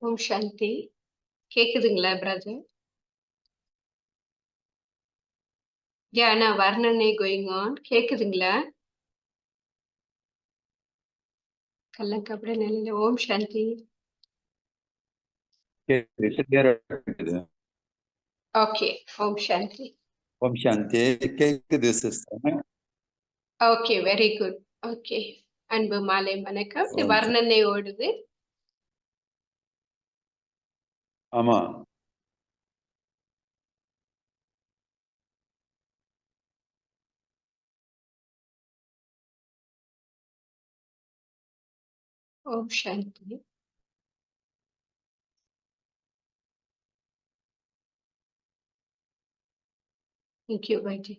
ஓம் சாந்தி. கேக்குதுங்களா பிரதர்? நான் வர்ணனை கோயிங் ஆன். கேக்குதுங்களா? கள்ளக்கபட நிலையில ஓம் சாந்தி. கேக்குது கிளியரா கேக்குது. ஓகே. ஓம் சாந்தி. ஓம் சாந்தி. கேக்குது sister. Okay. Very good. Okay. அன்பு மாலை வணக்கம். ஓம் வர்ணனை ஓடுது. ஆமா. ஓம் சாந்தி. Thank you, Vaji.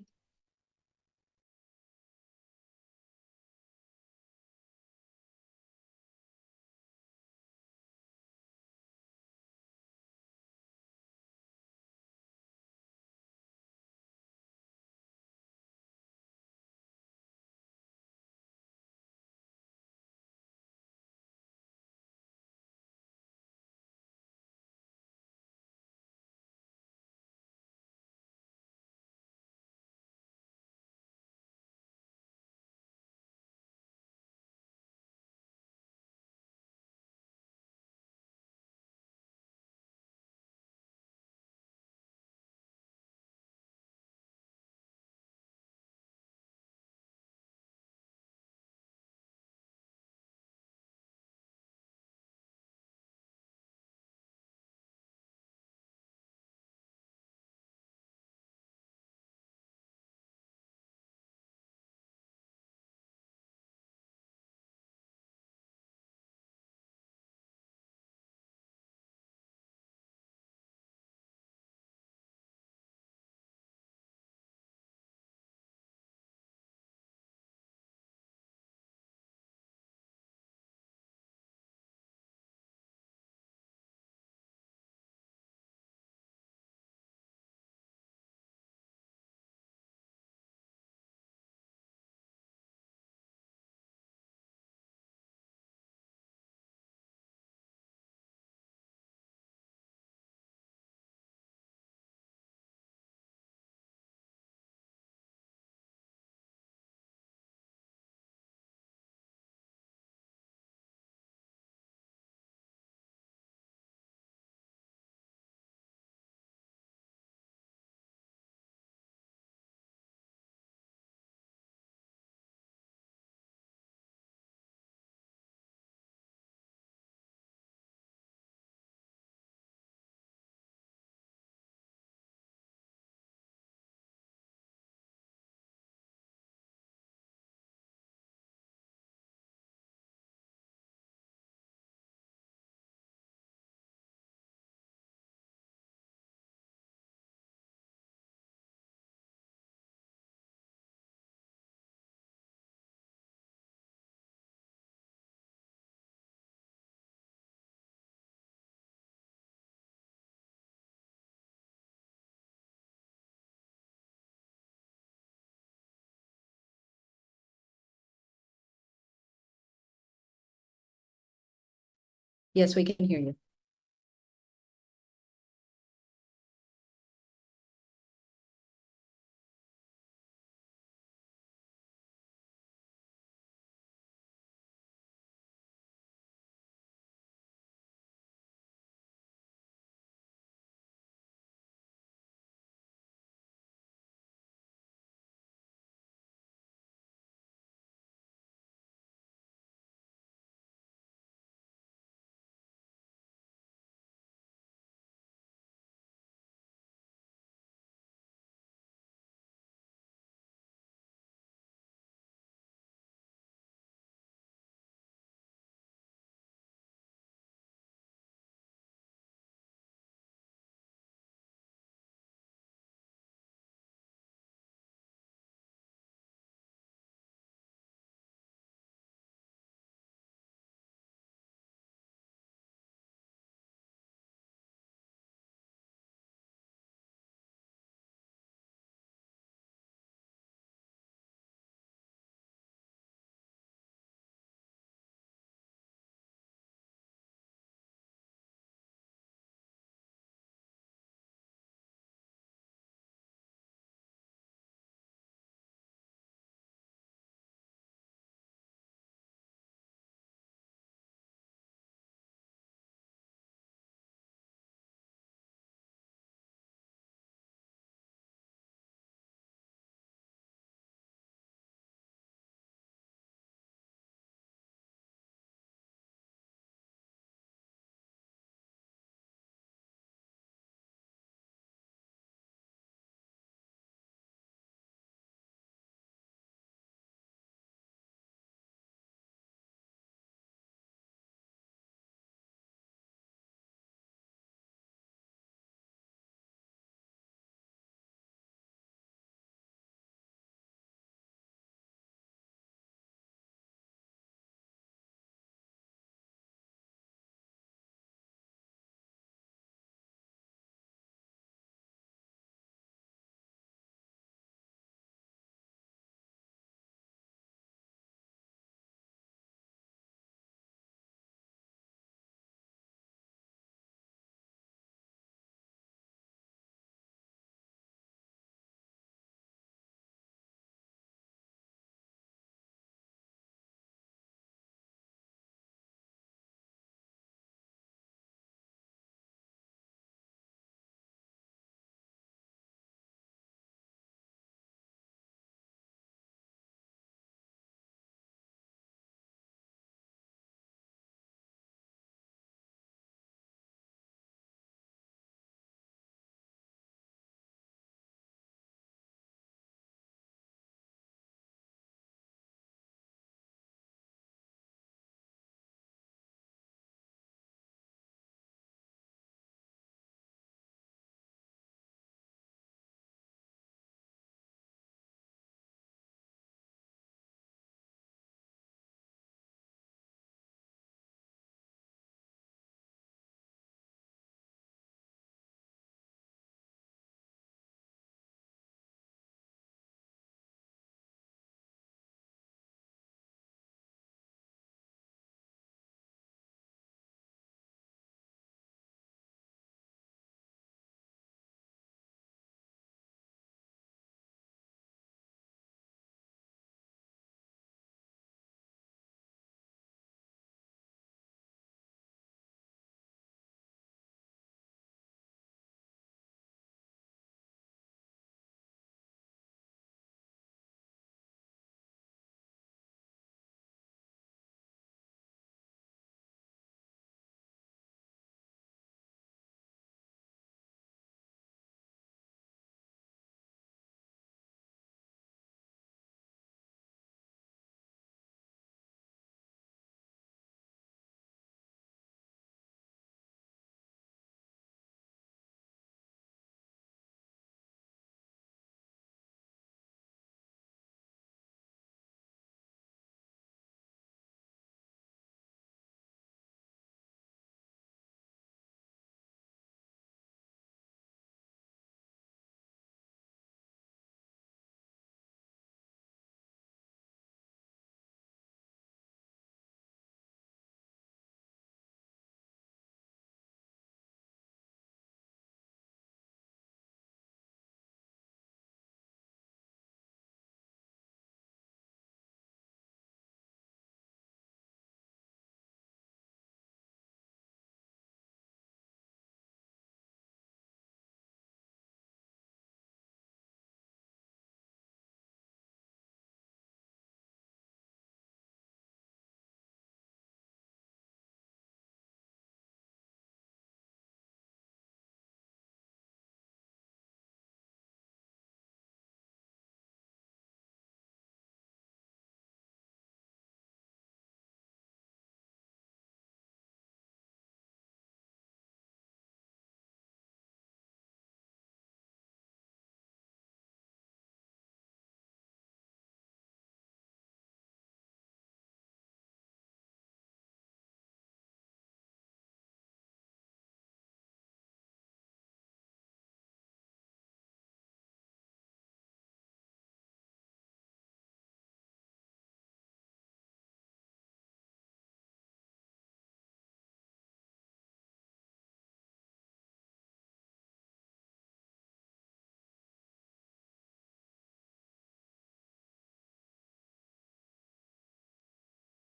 Yes, we can hear you.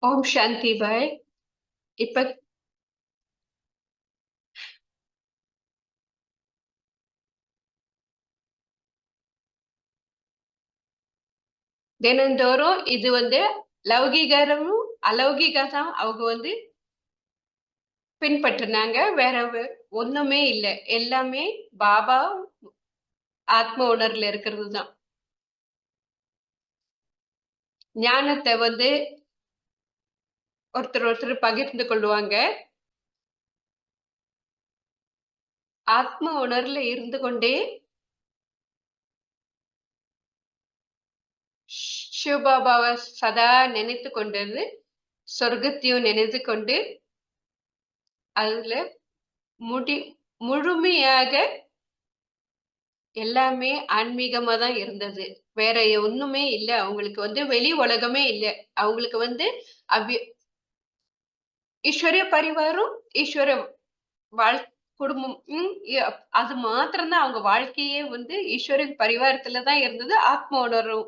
ஓம் சாந்தி பாய். இப்ப தினந்தோறும் இது வந்து லௌகீகமும் அலௌகிகம் அவங்க வந்து பின்பற்றினாங்க. வேற ஒண்ணுமே இல்ல. எல்லாமே பாபா ஆத்ம உணர்வுல இருக்கிறது தான். ஞானத்தை வந்து ஒருத்தர் ஒருத்தர் பகிர்ந்து கொள்வாங்க. ஆத்ம உணர்வுல இருந்து கொண்டே சிவபாபாவை சதா நினைத்து கொண்டது, சொர்க்கத்தையும் நினைத்து கொண்டு அதுல முடி முழுமையாக எல்லாமே ஆன்மீகமா தான் இருந்தது. வேற ஒண்ணுமே இல்ல. அவங்களுக்கு வந்து வெளி உலகமே இல்ல. அவங்களுக்கு வந்து அவ்வி ஈஸ்வரிய பரிவாரம், ஈஸ்வர வாழ் குடும்பம் அது மாத்திரம் தான் அவங்க வாழ்க்கையே வந்து ஈஸ்வரிய பரிவாரத்துல தான் இருந்தது. ஆத்ம உணர்வு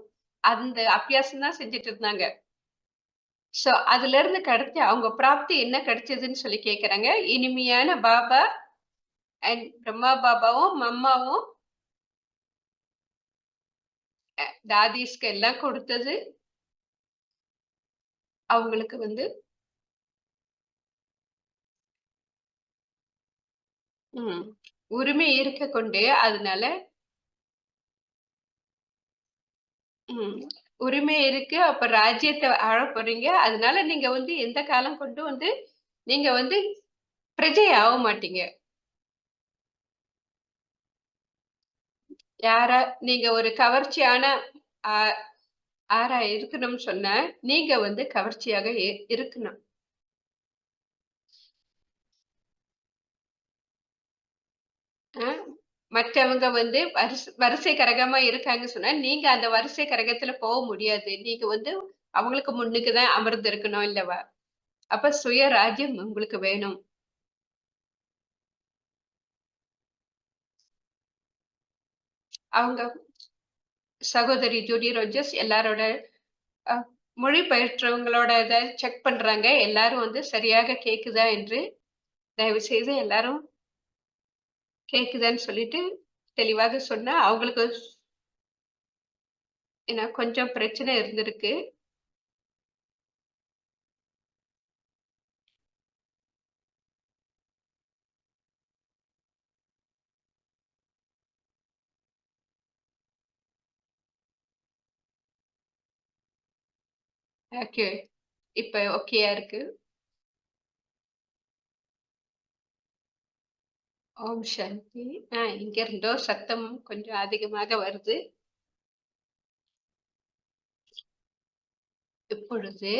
அந்த அபியாசம் தான் செஞ்சுட்டு இருந்தாங்க. சோ அதுல இருந்து கிடைச்ச அவங்க பிராப்தி என்ன கிடைச்சதுன்னு சொல்லி கேக்குறாங்க. இனிமையான பாபா அண்ட் பிரம்மா பாபாவும், மம்மாவும், தாதீஸ்க்கு எல்லாம் கொடுத்தது. அவங்களுக்கு வந்து ம். உரிமை இருக்க கொண்டே அதனால ம். உரிமை இருக்கு. அப்ப ராஜ்யத்த ஆளப் போறீங்க. அதனால நீங்க வந்து எந்த காலம் கொண்டு வந்து நீங்க வந்து பிரஜை ஆக மாட்டீங்க. யாரா நீங்க ஒரு கவர்ச்சியான ஆ ஆரா இருக்கணும்னு சொன்னா, நீங்க வந்து கவர்ச்சியாக இருக்கணும். அ மற்றவங்க வந்து வரிசை கரகமா இருக்காங்கன்னு சொன்னா, நீங்க அந்த வரிசை கரகத்துல முடியாது. நீங்க வந்து அவங்களுக்கு முன்னுக்கு தான் அமர்ந்து இருக்கணும் இல்லவா? அப்ப சுய ராஜ்யம் உங்களுக்கு வேணும். அவங்க சகோதரி ஜூடி ரோஜர்ஸ் எல்லாரோட அ மொழிபெயர்த்தவங்களோட இத செக் பண்றாங்க. எல்லாரும் வந்து சரியாக கேக்குதா என்று. தயவு செய்து எல்லாரும் கேக்குதான்னு சொல்லிட்டு தெளிவாக சொன்னா, அவங்களுக்கு ஏன்னா கொஞ்சம் பிரச்சனை இருந்திருக்கு. ஓகே. இப்ப ஓகேயா இருக்கு. ஓம் சாந்தி. இங்க இருந்தோ சத்தம் கொஞ்சம் அதிகமாக வருது. இப்பொழுது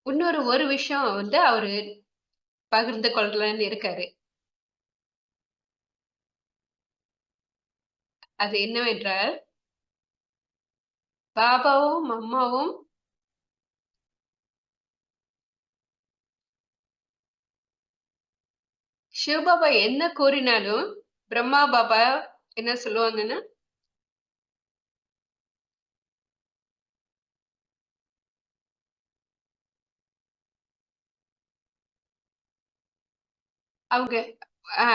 இன்னொரு ஒரு விஷயம் வந்து அவரு பகிர்ந்து கொள்ளலாம்னு இருக்காரு. அது என்னவென்றால், பாபாவும், அம்மாவும் சிவபாபா என்ன கூறினாலும், பிரம்மா பாபா என்ன சொல்லுவாங்கன்னா, அவங்க ஆ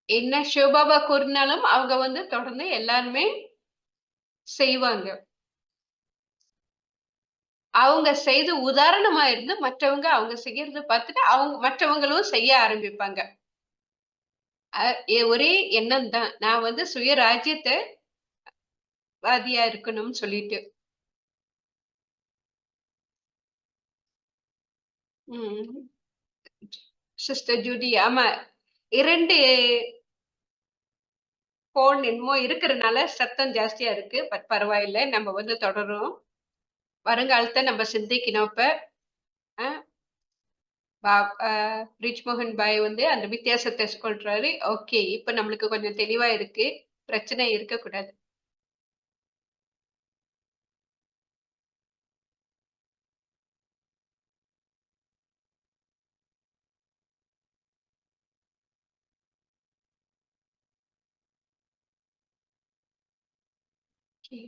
என்ன சிவபாபா கூறினாலும் அவங்க வந்து தொடர்ந்து எல்லாருமே செய்வாங்க. அவங்க செய்து உதாரணமா இருந்து மற்றவங்க அவங்க செய்யறத பார்த்துட்டு அவங்க மற்றவங்களும் செய்ய ஆரம்பிப்பாங்க. அ ஒரே எண்ணம் தான். நான் வந்து சுயராஜ்யத்த வாதியா இருக்கணும்னு சொல்லிட்டு. ம். சிஸ்டர் ஜூடி ஆமா. 2 ஃபோன் என்னமோ இருக்கிறனால சத்தம் ஜாஸ்தியா இருக்கு. பட் பரவாயில்ல. நம்ம வந்து தொடருவோம். வருங்காலத்த நம்ம சிந்திக்கணும் இப்ப. அ பா அ ரிச் மோகன் பாய் வந்து அந்த வித்தியாசத்த சொல்றாரு. ஓகே. இப்ப நம்மளுக்கு கொஞ்சம் தெளிவா இருக்கு. பிரச்சனை இருக்கக்கூடாது. ஓகே.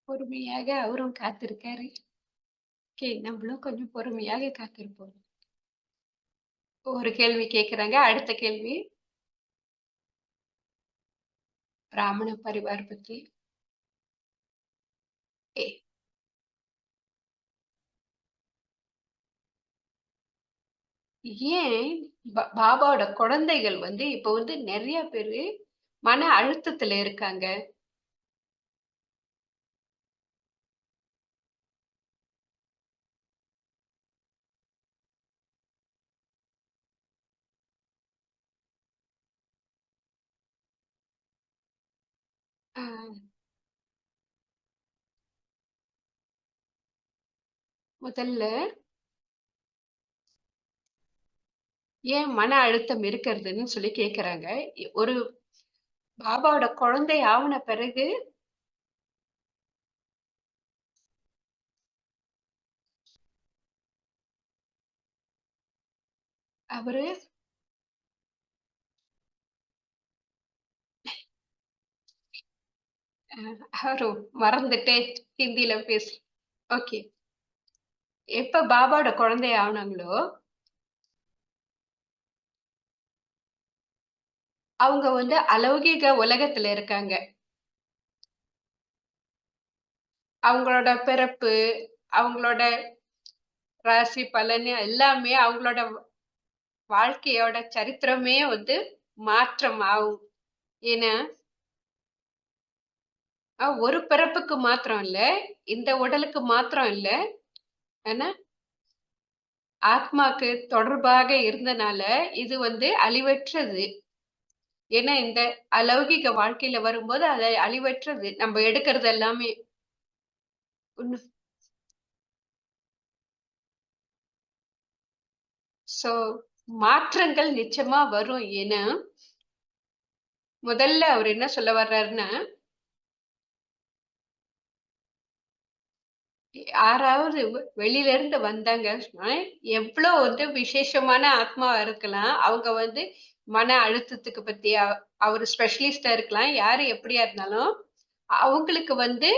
பொறுமையாக அவரும் காத்திருக்காரு. ஓகே, நம்மளும் கொஞ்சம் பொறுமையாக காத்திருப்போம். ஒரு கேள்வி கேக்குறாங்க. அடுத்த கேள்வி பிராமண பரிவார் பத்தி. ஏ, ஏன் பாபாவோட குழந்தைகள் வந்து இப்ப வந்து நிறைய பேரு மன அழுத்தத்துல இருக்காங்க? ஆஹ், முதல்ல ஏன் மன அழுத்தம் இருக்கிறதுன்னு சொல்லி கேக்குறாங்க. ஒரு பாபாவோட குழந்தை ஆவன பிறகு அவரு அவரு மறந்துட்டே ஹிந்தில பேசு. ஓகே. எப்ப பாபாவோட குழந்தை ஆவனாங்களோ அவங்க வந்து அலௌகிக உலகத்துல இருக்காங்க. அவங்களோட பிறப்பு, அவங்களோட ராசி பலன் எல்லாமே அவங்களோட வாழ்க்கையோட சரித்திரமே வந்து மாற்றம் ஆகும். ஏன்னா ஒரு பிறப்புக்கு மாத்திரம் இல்ல, இந்த உடலுக்கு மாத்திரம் இல்ல, ஆனா ஆத்மாக்கு தொடர்பாக இருந்தனால இது வந்து அழிவற்றது. ஏன்னா இந்த அலௌகிக வாழ்க்கையில வரும்போது அது அழிவற்றது. நம்ம எடுக்கிறது எல்லாமே. சோ மாற்றங்கள் நிச்சயமா வரும். ஏன்னா முதல்ல அவர் என்ன சொல்ல வர்றாருன்னா, யாராவது வெளியில இருந்து வந்தாங்கன்னா எவ்வளவு வந்து விசேஷமான ஆத்மாவா இருக்கலாம். அவங்க வந்து மன அழுத்தத்துக்கு பத்தி அவரு ஸ்பெஷலிஸ்டா இருக்கலாம். யாரு எப்படியா இருந்தாலும் அவங்களுக்கு வந்து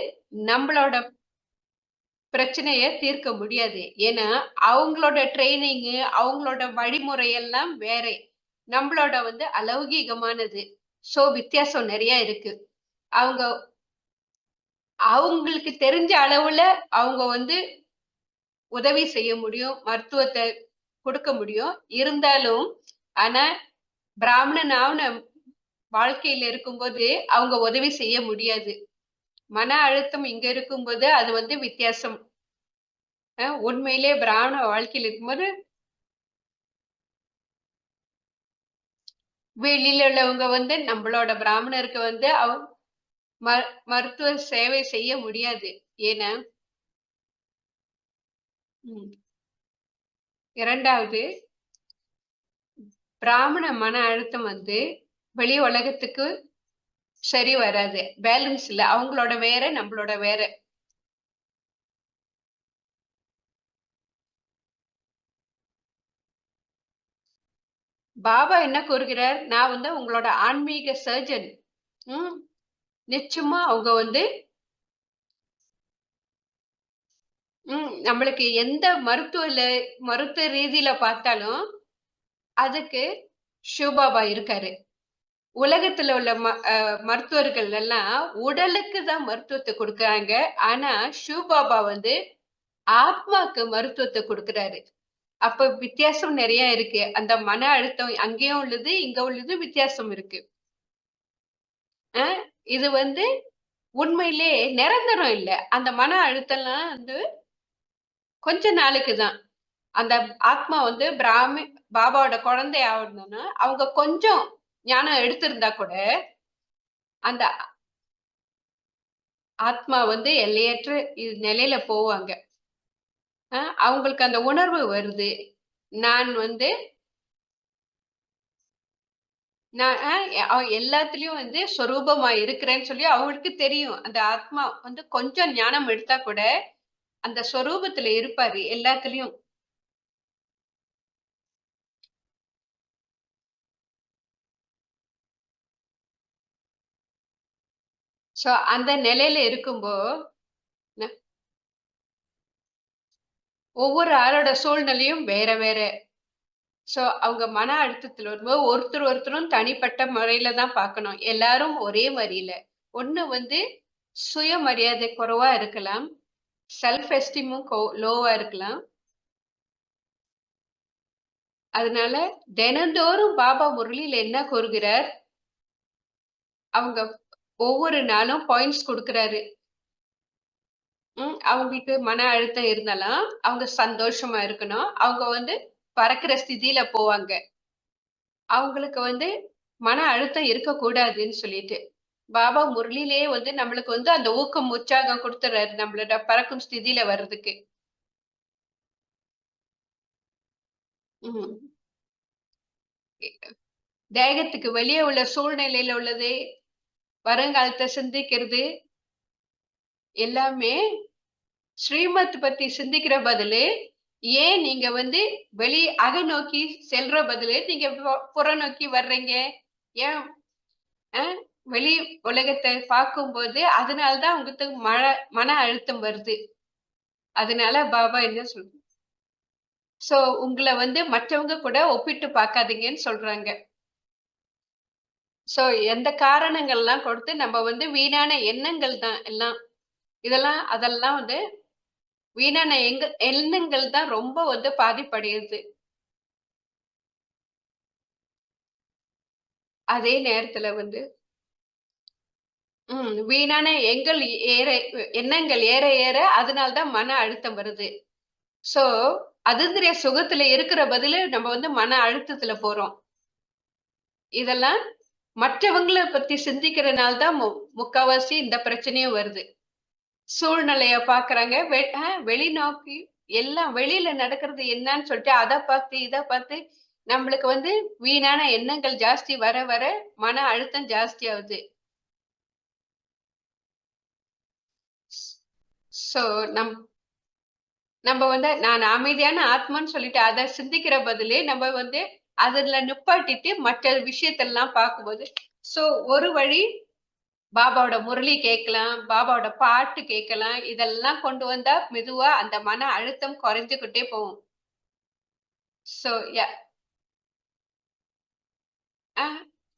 நம்மளோட பிரச்சனைய தீர்க்க முடியாது. ஏன்னா அவங்களோட ட்ரெய்னிங்கு, அவங்களோட வழிமுறை எல்லாம் வேற. நம்மளோட வந்து அலௌகீகமானது. சோ வித்தியாசம் நிறைய இருக்கு. அவங்க அவங்களுக்கு தெரிஞ்ச அளவுல அவங்க வந்து உதவி செய்ய முடியும். மருத்துவத்த கொடுக்க முடியும். இருந்தாலும், ஆனா பிராமணன் ஆவுன வாழ்க்கையில இருக்கும்போது அவங்க உதவி செய்ய முடியாது. மன அழுத்தம் இங்க இருக்கும்போது அது வந்து வித்தியாசம். உண்மையிலே பிராமண வாழ்க்கையில இருக்கும்போது வெளியில உள்ளவங்க வந்து நம்மளோட பிராமணருக்கு வந்து மருத்துவ சேவை செய்ய முடியாது. ஏன்னா, ம். 2வது பிராமண மன அழுத்தம் வந்து வெளி உலகத்துக்கு சரி வராது. பேலன்ஸ் இல்ல. அவங்களோட வேற, நம்மளோட வேற. பாபா என்ன கூறுகிறார்? நான் வந்து உங்களோட ஆன்மீக சர்ஜன். ம். நிச்சயமா அவங்க வந்து நம்மளுக்கு எந்த மருத்துவ ரீதியில பார்த்தாலும், அதுக்கு சிவபாபா இருக்காரு. உலகத்துல உள்ள மருத்துவர்கள் எல்லாம் உடலுக்கு தான் மருத்துவத்தை குடுக்குறாங்க. ஆனா சிவபாபா வந்து ஆத்மாக்கு மருத்துவத்தை குடுக்குறாரு. அப்ப வித்தியாசம் நிறைய இருக்கு. அந்த மன அழுத்தம் அங்கேயும் உள்ளது, இங்க உள்ளது வித்தியாசம் இருக்கு. அ இது வந்து உண்மையிலே நிரந்தரம் இல்ல. அந்த மன அழுத்தம்லாம் வந்து கொஞ்ச நாளுக்கு தான். அந்த ஆத்மா வந்து பாபாவோட குழந்தை ஆவணும்னா, அவங்க கொஞ்சம் ஞானம் எடுத்திருந்தா கூட, அந்த ஆத்மா வந்து எல்லையற்ற நிலையில போவாங்க. அவங்களுக்கு அந்த உணர்வு வருது. நான் வந்து நான் எல்லாத்துலயும் வந்து சொரூபமா இருக்கிறேன்னு சொல்லி அவங்களுக்கு தெரியும். அந்த ஆத்மா வந்து கொஞ்சம் ஞானம் எடுத்தா கூட, அந்த சொரூபத்துல இருப்பாரு எல்லாத்துலயும். சோ அந்த நிலையில இருக்கும்போ, ந ஒவ்வொரு ஆளோட சூழ்நிலையும் வேற வேற. சோ அவங்க மன அழுத்தத்துல வரும்போது ஒருத்தரும் தனிப்பட்ட முறையில தான் பார்க்கணும். எல்லாரும் ஒரே மாரி இல்ல. ஒண்ணு வந்து சுயமரியாதை குறைவா இருக்கலாம். செல்ஃப் எஸ்டீமும் லோவா இருக்கலாம். அதனால தினந்தோறும் பாபா முரளியில என்ன கூறுகிறார்? அவங்க ஒவ்வொரு நாளும் பாயிண்ட்ஸ் குடுக்குறாரு. அவங்களுக்கு மன அழுத்தம் இருந்தாலும், அவங்க சந்தோஷமா இருக்கணும். அவங்க வந்து பறக்கிற ஸ்திதியில போவாங்க. அவங்களுக்கு வந்து மன அழுத்தம் இருக்கக்கூடாதுன்னு சொல்லிட்டு. பாபா முரளியிலேயே வந்து நம்மளுக்கு வந்து அந்த ஊக்கம், உற்சாகம் குடுத்துறாரு. நம்மளோட பறக்கும் ஸ்திதியில வர்றதுக்கு. ம். தேகத்துக்கு வெளியே உள்ள சூழ்நிலையில உள்ளது, வருங்காலத்த சிந்திக்கிறது எல்லாமே ஸ்ரீமத் பத்தி சிந்திக்கிற பதிலு, ஏன் நீங்க வந்து அகநோக்கி செல்ற பதிலு, நீங்க புறநோக்கி வர்றீங்க? ஏன் அ வெளி உலகத்த பார்க்கும்போது, அதனால தான் உங்களுக்கு மன அழுத்தம் வருது. அதனால பாபா என்ன சோ உங்கள வந்து மற்றவங்க கூட ஒப்பிட்டு பார்க்காதீங்கன்னு சொல்றாங்க. சோ எந்த காரணங்கள்லாம் கொடுத்து நம்ம வந்து வீணான எண்ணங்கள் தான் எல்லாம். அதெல்லாம் வந்து வீணான எண்ணங்கள் தான் ரொம்ப வந்து பாதிப்படையுது. அதே நேரத்துல வந்து வீணான ஏற எண்ணங்கள் ஏற ஏற அதனால தான் மன அழுத்தம் வருது. சோ, அதீந்திரிய சுகத்துல இருக்கிற பதிலு நம்ம வந்து மன அழுத்தத்துல போறோம். இதெல்லாம் மற்றவங்கள பத்தி சிந்திக்கிறனால தான் முக்காவாசி இந்த பிரச்சனையும் வருது. சூழ்நிலைய பார்க்குறாங்க. வெளிநோக்கி எல்லாம் வெளியில நடக்கிறது என்னன்னு சொல்லிட்டு அத பார்த்து, இத பார்த்து நம்மளுக்கு வந்து வீணான எண்ணங்கள் ஜாஸ்தி வர வர மன அழுத்தம் ஜாஸ்தியாவுது. சோ நம் நம்ம வந்து நான் அமைதியான ஆத்மான்னு சொல்லிட்டு அத சிந்திக்கிற பதிலு, நம்ம வந்து அதுல நிப்பாட்டிட்டு மற்ற விஷயத்தெல்லாம் பார்க்கும்போது, சோ ஒரு வழி பாபாவோட முரளி கேட்கலாம், பாபாவோட பாட்டு கேட்கலாம். இதெல்லாம் கொண்டு வந்தா மெதுவா அந்த மன அழுத்தம் குறைஞ்சுகிட்டே போகும். சோ ய அ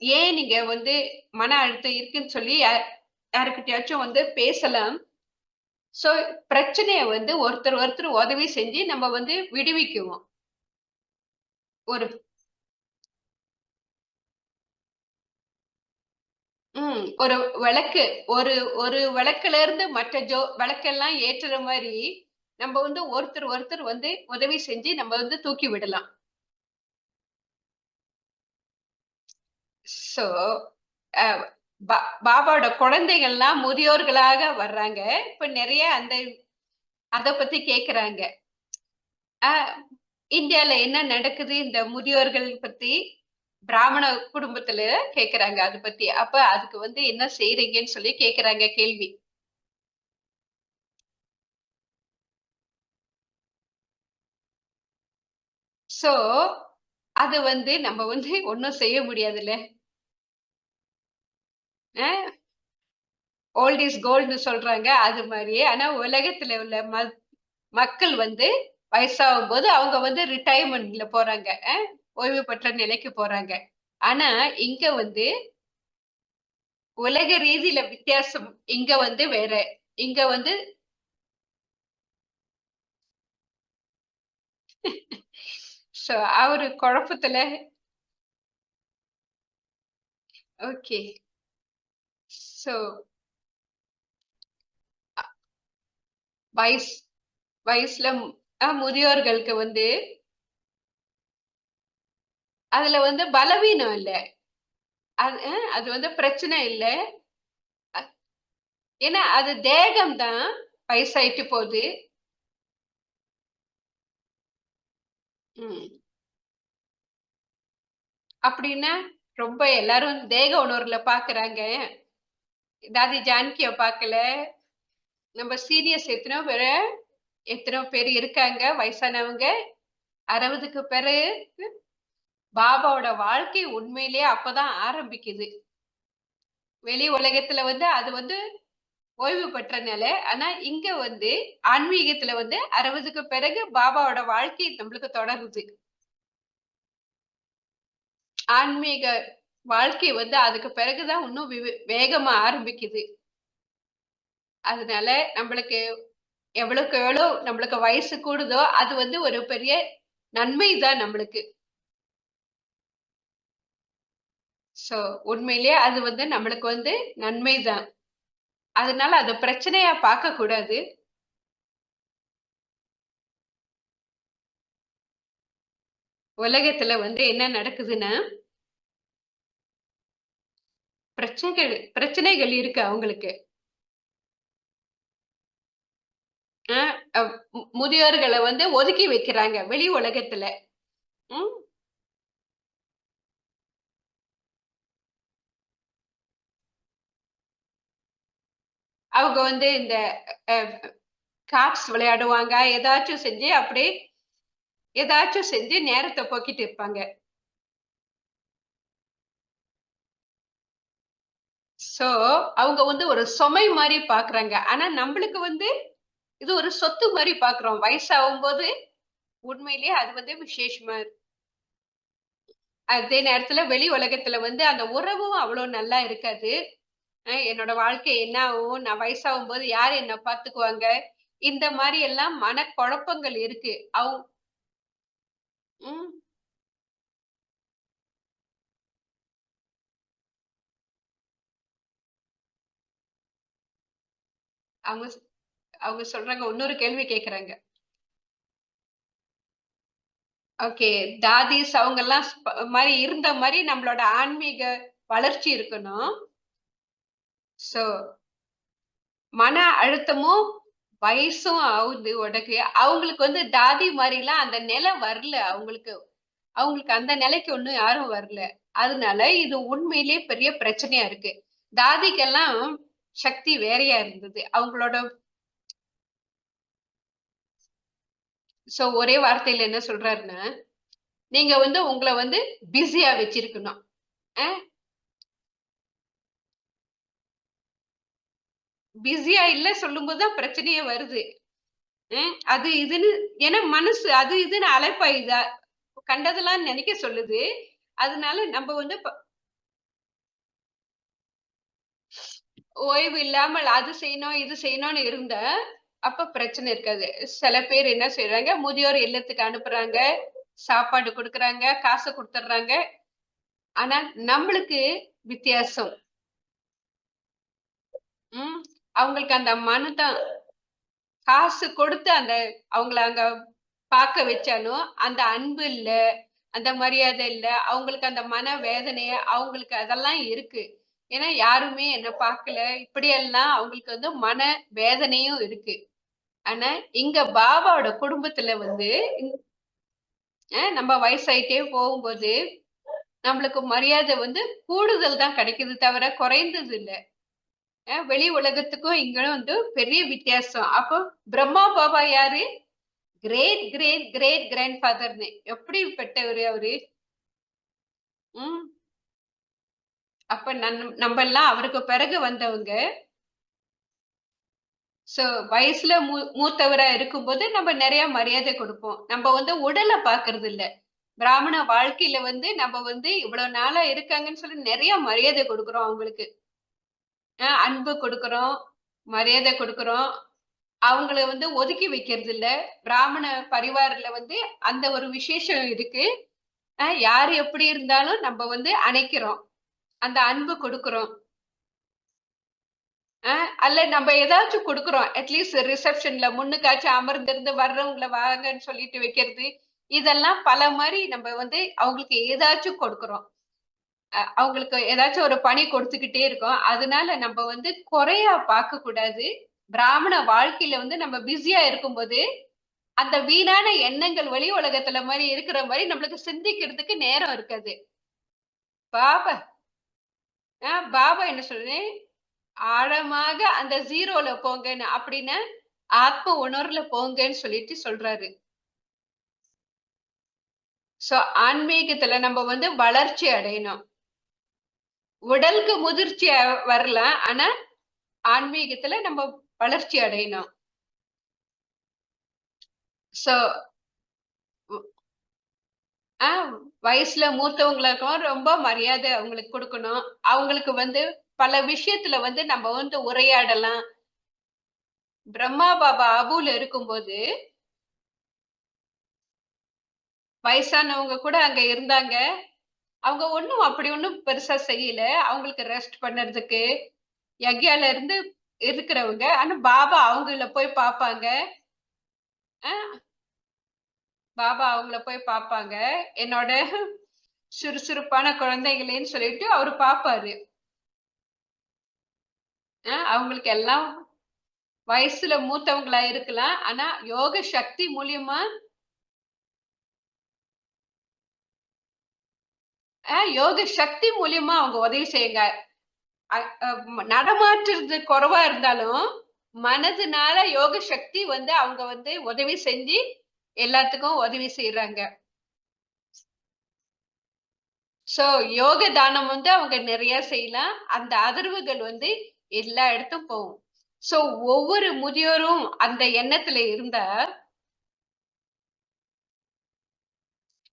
ஏன் நீங்க வந்து மன அழுத்தம் இருக்குன்னு சொல்லி யாருக்கிட்டயாச்சும் வந்து பேசலாம். சோ பிரச்சனைய வந்து ஒருத்தர் உதவி செஞ்சு நம்ம வந்து விடுவிக்குவோம். ஒரு ஒரு விளக்கு ஒரு ஒரு விளக்குல இருந்து மற்ற விளக்கெல்லாம் ஏற்றுற மாரி, நம்ம வந்து ஒருத்தர் வந்து உதவி செஞ்சு நம்ம வந்து தூக்கி விடலாம். ஸோ, அ பா பாபாவோட குழந்தைகள்லாம் முதியோர்களாக வர்றாங்க. இப்ப நெறைய அத பத்தி கேட்கறாங்க. அ இந்தியால என்ன நடக்குது இந்த முதியோர்கள் பத்தி? பிராமண குடும்பத்துல கேட்கறாங்க அத பத்தி. அப்ப அதுக்கு வந்து என்ன செய்றீங்கன்னு சொல்லி கேட்கறாங்க கேள்வி. ஸோ, அது வந்து நம்ம வந்து ஒண்ணும் செய்ய முடியாதுல்ல. அ ஓல்ட் இஸ் கோல்ட்ன்னு சொல்றாங்க. அது மாரியே. ஆனா உலகத்துல உள்ள மக்கள் வந்து வயசாகும்போது அவங்க வந்து ரிட்டயர்மென்ட்ல போறாங்க. ஓய்வு பெற்ற நிலைக்கு போறாங்க. ஆனா இங்க வந்து உலக ரீதியில வித்தியாசம். இங்க வந்து வேற. இங்க வந்து சோ அவரு குழப்பத்துல ஓகே. சோ வயசு வயசுல முதியோர்களுக்கு வந்து அதுல வந்து பலவீனம் இல்ல. அது வந்து பிரச்சனை இல்ல. ஏன்னா அது தேகம் தான் வயசாயிட்டு போகுது. அப்படின்னா ரொம்ப எல்லாரும் தேக உணர்வுல பாக்குறாங்க. தாதி ஜானகிய பாக்கல. நம்ம சீனியர்ஸ் எத்தனையோ பேர் இருக்காங்க வயசானவங்க. 60க்கு பிறகு பாபாவோட வாழ்க்கை உண்மையிலேயே அப்பதான் ஆரம்பிக்குது. வெளி உலகத்துல அது ஓய்வு பெற்ற நிலை. ஆனா இங்க ஆன்மீகத்துல 60க்கு பிறகு பாபாவோட வாழ்க்கை நம்மளுக்கு தொடருது. ஆன்மீக வாழ்க்கை அதுக்கு பிறகுதான் இன்னும் வேகமா ஆரம்பிக்குது. அதனால நம்மளுக்கு எவ்வளவுக்கு எவ்வளவு நம்மளுக்கு வயசு கூடுதோ அது ஒரு பெரிய நன்மை தான் நம்மளுக்கு. சோ உண்மையிலேயே அது நம்மளுக்கு நன்மைதான். அதனால அது பிரச்சனையா பார்க்க கூடாது. உலகத்துல என்ன நடக்குதுன்னா பிரச்சனைகள் இருக்கு அவங்களுக்கு. முதியோர்களை ஒதுக்கி வைக்கிறாங்க வெளி உலகத்துல. உம் அவங்க இந்த கார்ட்ஸ் விளையாடுவாங்க. ஏதாச்சும் செஞ்சு நேரத்தை போக்கிட்டு இருப்பாங்க. சோ அவங்க ஒரு சுமை மாதிரி பாக்குறாங்க. ஆனா நம்மளுக்கு இது ஒரு சொத்து மாதிரி பாக்குறோம். வயசாகும் போது உண்மையிலேயே அது விசேஷமா இருக்கு. அதே நேரத்துல வெளி உலகத்துல அந்த உறவும் அவ்வளவு நல்லா இருக்காது. என்னோட வாழ்க்கை என்ன ஆகும், நான் வயசாகும் போது யார் என்ன பாத்துக்குவாங்க, இந்த மாதிரி எல்லாம் மனக்குழப்பங்கள் இருக்கு. உம் அவங்க அவங்க சொல்றாங்க, இன்னொரு கேள்வி கேக்குறாங்க. ஓகே, தாதிஸ் அவங்க எல்லாம் மாதிரி இருந்த மாதிரி நம்மளோட ஆன்மீக வளர்ச்சி இருக்கணும். சோ மன அழுத்தமும் வயசும் ஆகுது உனக்கு. அவங்களுக்கு தாதி மாதிரிலாம் அந்த நிலை வரல அவங்களுக்கு. அவங்களுக்கு அந்த நிலைக்கு ஒண்ணும் யாரும் வரல. அதனால இது உண்மையிலேயே பெரிய பிரச்சனையா இருக்கு. தாதிக்கெல்லாம் சக்தி வேறையா இருந்தது அவங்களோட. சோ ஒரே வார்த்தையில என்ன சொல்றாருன்னா, நீங்க உங்களை பிஸியா வச்சிருக்கணும். பிஸியா இல்ல சொல்லும் போதுதான் பிரச்சனையே வருது. அது இதுன்னு ஏன்னா மனசு அது இதுன்னு அலைப்பாயுதா, கண்டதெல்லாம் நினைக்க சொல்லுது. அதனால நம்ம ஓய்வு இல்லாமல் அது செய்யணும் இது செய்யணும்னு இருந்தா அப்ப பிரச்சனை இருக்காது. சில பேர் என்ன செய்யறாங்க, முதியோர் இல்லத்துக்கு அனுப்புறாங்க, சாப்பாடு கொடுக்கறாங்க, காசு கொடுத்துடுறாங்க. ஆனா நம்மளுக்கு வித்தியாசம். அவங்களுக்கு அந்த மனதான் காசு கொடுத்து அவங்கள அங்க பார்க்க வச்சாலும் அந்த அன்பு இல்ல, அந்த மரியாதை இல்ல. அவங்களுக்கு அந்த மன வேதனைய அவங்களுக்கு அதெல்லாம் இருக்கு. ஏன்னா யாருமே என்ன பார்க்கல, இப்படியெல்லாம் அவங்களுக்கு மன வேதனையும் இருக்கு. ஆனா இங்க பாபாவோட குடும்பத்துல நம்ம வயசாயிட்டே போகும்போது நம்மளுக்கு மரியாதை கூடுதல் தான் கிடைக்குது தவிர குறைந்தது இல்ல. வெளி உலகத்துக்கும் இங்களும் பெரிய வித்தியாசம். அப்போ பிரம்மா பாபா யாரு? கிரேட் கிரேட் கிரேட் கிராண்ட் ஃபாதர்னு எப்படிப்பட்டவரு அவரு. உம் அப்ப நம்ம எல்லாம் அவருக்கு பிறகு வந்தவங்க. சோ வயசுல மூத்தவரா இருக்கும்போது நம்ம நிறைய மரியாதை கொடுப்போம். நம்ம உடலை பாக்குறது இல்ல. பிராமண வாழ்க்கையில நம்ம இவ்வளவு நாளா இருக்காங்கன்னு சொல்லி நிறைய மரியாதை கொடுக்கிறோம் அவங்களுக்கு. அன்பு கொடுக்கிறோம், மரியாதை கொடுக்கிறோம். அவங்கள ஒதுக்கி வைக்கிறது இல்ல. பிராமண பரிவாரில அந்த ஒரு விசேஷம் இருக்கு. யாரு எப்படி இருந்தாலும் நம்ம அணைக்கிறோம். அந்த அன்பு கொடுக்கிறோம். அல்ல நம்ம ஏதாச்சும் கொடுக்கிறோம். அட்லீஸ்ட் ரிசப்ஷன்ல முன்னுக்காச்சும் அமர்ந்திருந்து வர்றவங்கள வாங்கன்னு சொல்லிட்டு வைக்கிறது. இதெல்லாம் பல மாதிரி நம்ம அவங்களுக்கு ஏதாச்சும் கொடுக்கிறோம். அவங்களுக்கு ஏதாச்சும் ஒரு பணி கொடுத்துக்கிட்டே இருக்கோம். அதனால நம்ம வந்து குறையா பார்க்க கூடாது. பிராமண வாழ்க்கையில வந்து நம்ம பிஸியா இருக்கும்போது, அந்த வீணான எண்ணங்கள் வெளி உலகத்துல மாரி இருக்கிற மாரி நம்மளுக்கு சிந்திக்கிறதுக்கு நேரம் இருக்காது. பாபா பாபா என்ன சொல்றேன், ஆழமாக அந்த 0ல போங்கன்னு. அப்படின்னா, ஆத்ம உணர்வுல போங்கன்னு சொல்லிட்டு சொல்றாரு. சோ ஆன்மீகத்துல நம்ம வந்து வளர்ச்சி அடையணும். உடலுக்கு முதிர்ச்சி வரலாம். ஆனா, ஆன்மீகத்துல நம்ம வளர்ச்சி அடையணும். சோ ஆ வயசுல மூத்தவங்களுக்கும் ரொம்ப மரியாதை அவங்களுக்கு குடுக்கணும். அவங்களுக்கு வந்து பல விஷயத்துல வந்து நம்ம வந்து உரையாடலாம். பிரம்மா பாபா அபுல இருக்கும்போது, வயசானவங்க கூட அங்க இருந்தாங்க. அவங்க ஒண்ணும் அப்படி ஒண்ணும் பெருசா செய்யல. அவங்களுக்கு ரெஸ்ட் பண்ணறதுக்கு, யக்யால இருந்து இருக்கிறவங்க. ஆனா பாபா அவங்கள போய் பாப்பாங்க. அ பாபா அவங்கள போய் பாப்பாங்க. என்னோட சுறுசுறுப்பான குழந்தைகளேன்னு சொல்லிட்டு அவரு பாப்பாரு. அவங்களுக்கு எல்லாம் வயசுல மூத்தவங்களா இருக்கலாம். ஆனா யோக சக்தி மூலியமா யோக சக்தி மூலியமா அவங்க உதவி செய்யுங்க. அ அ நடமாற்றுறது குறைவா இருந்தாலும், மனதுனால யோக சக்தி வந்து அவங்க வந்து உதவி செஞ்சு எல்லாத்துக்கும் உதவி செய்றாங்க. சோ யோக தானம் வந்து அவங்க நிறைய செய்யலாம். அந்த அதிர்வுகள் வந்து எல்லா இடத்தும் போகும். சோ ஒவ்வொரு முதியோரும் அந்த எண்ணத்துல இருந்தா,